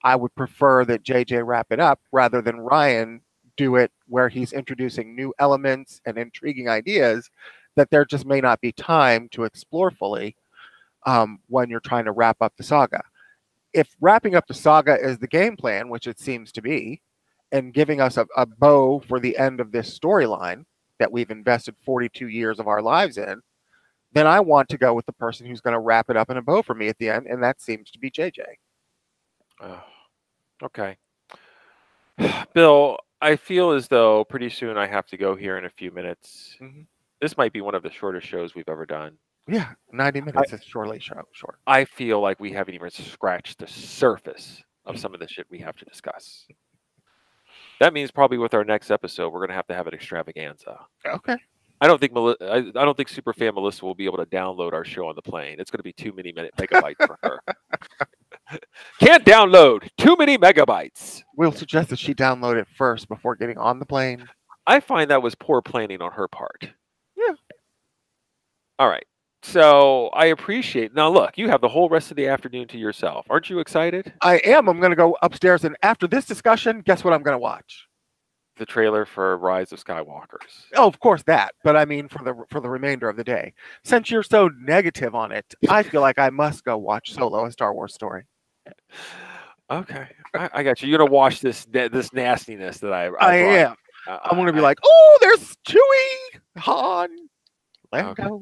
Speaker 2: I would prefer that JJ wrap it up rather than Ryan do it where he's introducing new elements and intriguing ideas that there just may not be time to explore fully when you're trying to wrap up the saga. If wrapping up the saga is the game plan, which it seems to be, and giving us a bow for the end of this storyline that we've invested 42 years of our lives in, then I want to go with the person who's going to wrap it up in a bow for me at the end, and that seems to be JJ.
Speaker 1: Okay. Bill, I feel as though pretty soon I have to go here in a few minutes.
Speaker 2: Mm-hmm.
Speaker 1: This might be one of the shortest shows we've ever done.
Speaker 2: Yeah, 90 minutes is surely short.
Speaker 1: I feel like we haven't even scratched the surface of some of the shit we have to discuss. That means probably with our next episode, we're going to have an extravaganza.
Speaker 2: Okay.
Speaker 1: I don't think Superfan Melissa will be able to download our show on the plane. It's going to be too many megabytes for her. Can't download too many megabytes.
Speaker 2: We'll suggest that she download it first before getting on the plane.
Speaker 1: I find that was poor planning on her part.
Speaker 2: Yeah.
Speaker 1: All right. So I appreciate. Now, look, you have the whole rest of the afternoon to yourself. Aren't you excited?
Speaker 2: I am. I'm going to go upstairs, and after this discussion, guess what I'm going to watch?
Speaker 1: The trailer for Rise of Skywalkers.
Speaker 2: Oh, of course that. But I mean, for the remainder of the day, since you're so negative on it, I feel like I must go watch Solo: A Star Wars Story.
Speaker 1: Okay, I got you. You're gonna watch this nastiness that
Speaker 2: I am. I'm going to be like, oh, there's Chewie, Han, Lando.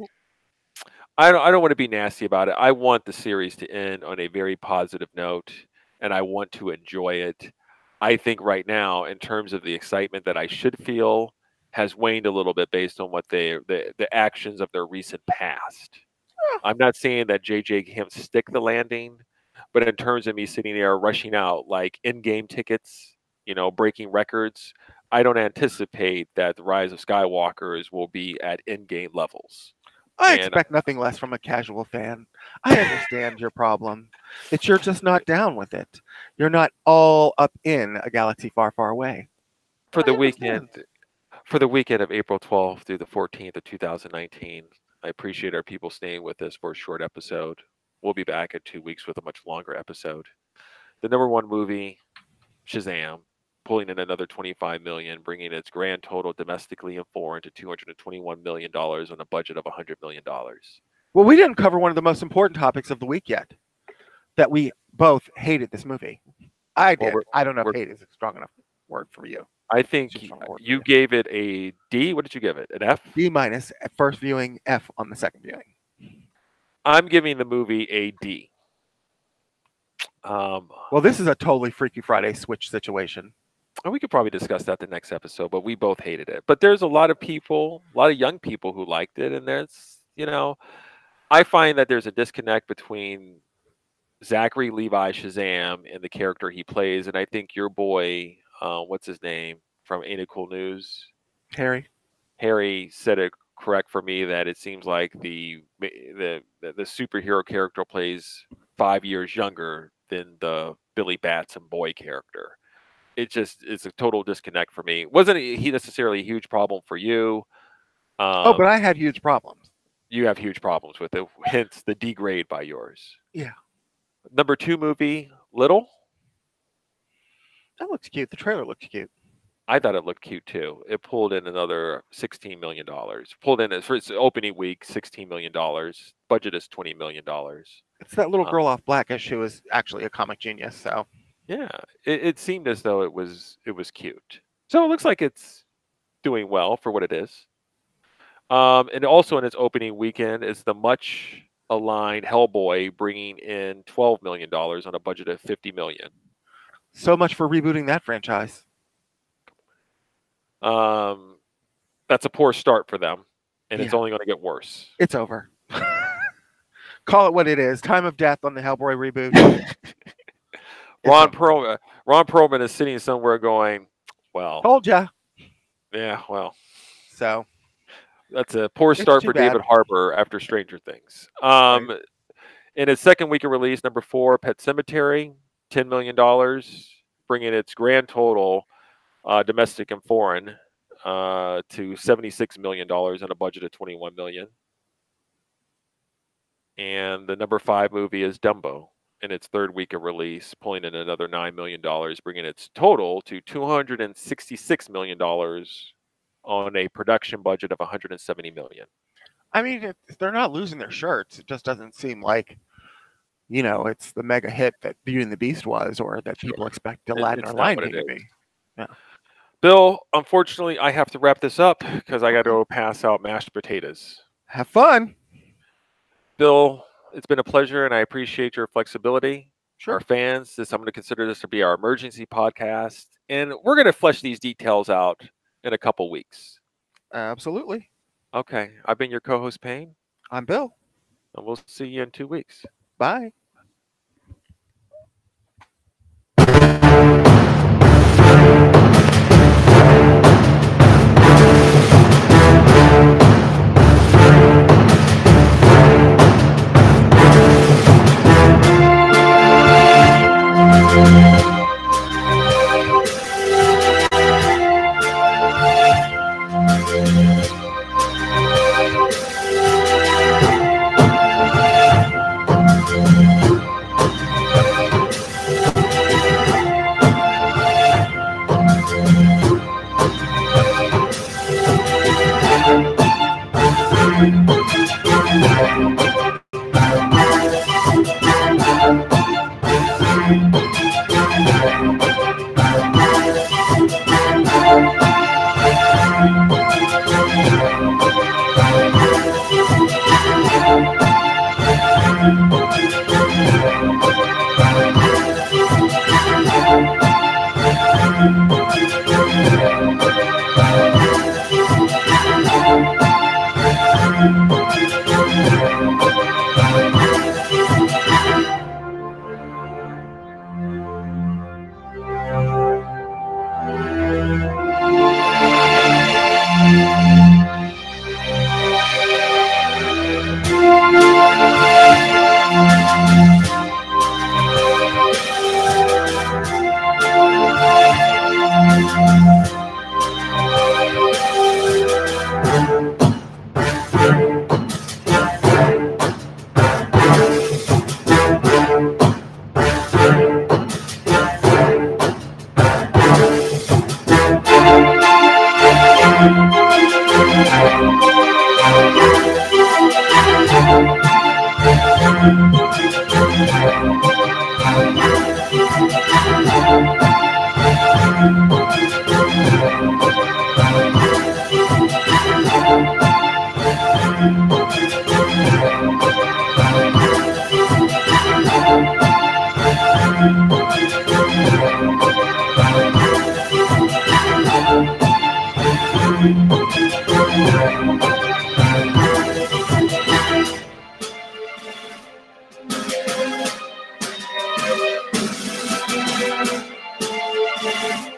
Speaker 1: I don't want to be nasty about it. I want the series to end on a very positive note, and I want to enjoy it. I think right now, in terms of the excitement that I should feel, has waned a little bit based on what the actions of their recent past. I'm not saying that JJ can't stick the landing, but in terms of me sitting there rushing out like in-game tickets, breaking records, I don't anticipate that the Rise of Skywalkers will be at in-game levels.
Speaker 2: I expect nothing less from a casual fan. I understand your problem. That you're just not down with it. You're not all up in a galaxy far, far away.
Speaker 1: For the weekend of April 12th through the 14th of 2019, I appreciate our people staying with us for a short episode. We'll be back in 2 weeks with a much longer episode. The #1 movie, Shazam, pulling in another $25 million, bringing its grand total domestically and foreign to $221 million on a budget of $100 million.
Speaker 2: Well, we didn't cover one of the most important topics of the week yet. That we both hated this movie. I did. I don't know if hate is a strong enough word for you.
Speaker 1: I think you gave it a D. What did you give it? An F?
Speaker 2: D- at first viewing, F on the second viewing.
Speaker 1: I'm giving the movie a D.
Speaker 2: Well, this is a totally Freaky Friday switch situation.
Speaker 1: And we could probably discuss that the next episode, but we both hated it. But there's a lot of people, a lot of young people who liked it. And there's, I find that there's a disconnect between Zachary Levi Shazam and the character he plays. And I think your boy, what's his name from Ain't It Cool News?
Speaker 2: Harry.
Speaker 1: Harry said it correct for me that it seems like the superhero character plays 5 years younger than the Billy Batson boy character. It's a total disconnect for me. Wasn't he necessarily a huge problem for you?
Speaker 2: Oh, but I had huge problems.
Speaker 1: You have huge problems with it, hence the degrade by yours.
Speaker 2: Yeah.
Speaker 1: Number 2 movie, Little.
Speaker 2: That looks cute. The trailer looks cute.
Speaker 1: I thought it looked cute too. It pulled in another $16 million. Pulled in for its opening week, $16 million. Budget is $20 million.
Speaker 2: It's that little girl off Blackish who is actually a comic genius. So
Speaker 1: yeah, it seemed as though it was cute. So it looks like it's doing well for what it is. And also in its opening weekend is the much aligned Hellboy, bringing in $12 million on a budget of $50 million.
Speaker 2: So much for rebooting that franchise.
Speaker 1: That's a poor start for them, and it's only going to get worse.
Speaker 2: It's over. Call it what it is. Time of death on the Hellboy reboot.
Speaker 1: Ron Perlman is sitting somewhere going, well,
Speaker 2: told ya.
Speaker 1: Yeah, well.
Speaker 2: So
Speaker 1: that's a poor start for David Harbour after Stranger Things. In its second week of release, number 4, Pet Sematary, $10 million, bringing its grand total, domestic and foreign, to $76 million on a budget of $21 million. And the number 5 movie is Dumbo in its third week of release, pulling in another $9 million, bringing its total to $266 million on a production budget of $170 million.
Speaker 2: I mean, they're not losing their shirts. It just doesn't seem like, it's the mega hit that Beauty and the Beast was, or that people expect Aladdin or Lion King to be. Yeah.
Speaker 1: Bill, unfortunately, I have to wrap this up because I got to go pass out mashed potatoes.
Speaker 2: Have fun.
Speaker 1: Bill, it's been a pleasure, and I appreciate your flexibility.
Speaker 2: Sure.
Speaker 1: Our fans, I'm going to consider this to be our emergency podcast, and we're going to flesh these details out in a couple weeks.
Speaker 2: Absolutely.
Speaker 1: Okay. I've been your co-host, Payne.
Speaker 2: I'm Bill.
Speaker 1: And we'll see you in 2 weeks.
Speaker 2: Bye.
Speaker 3: Thank you.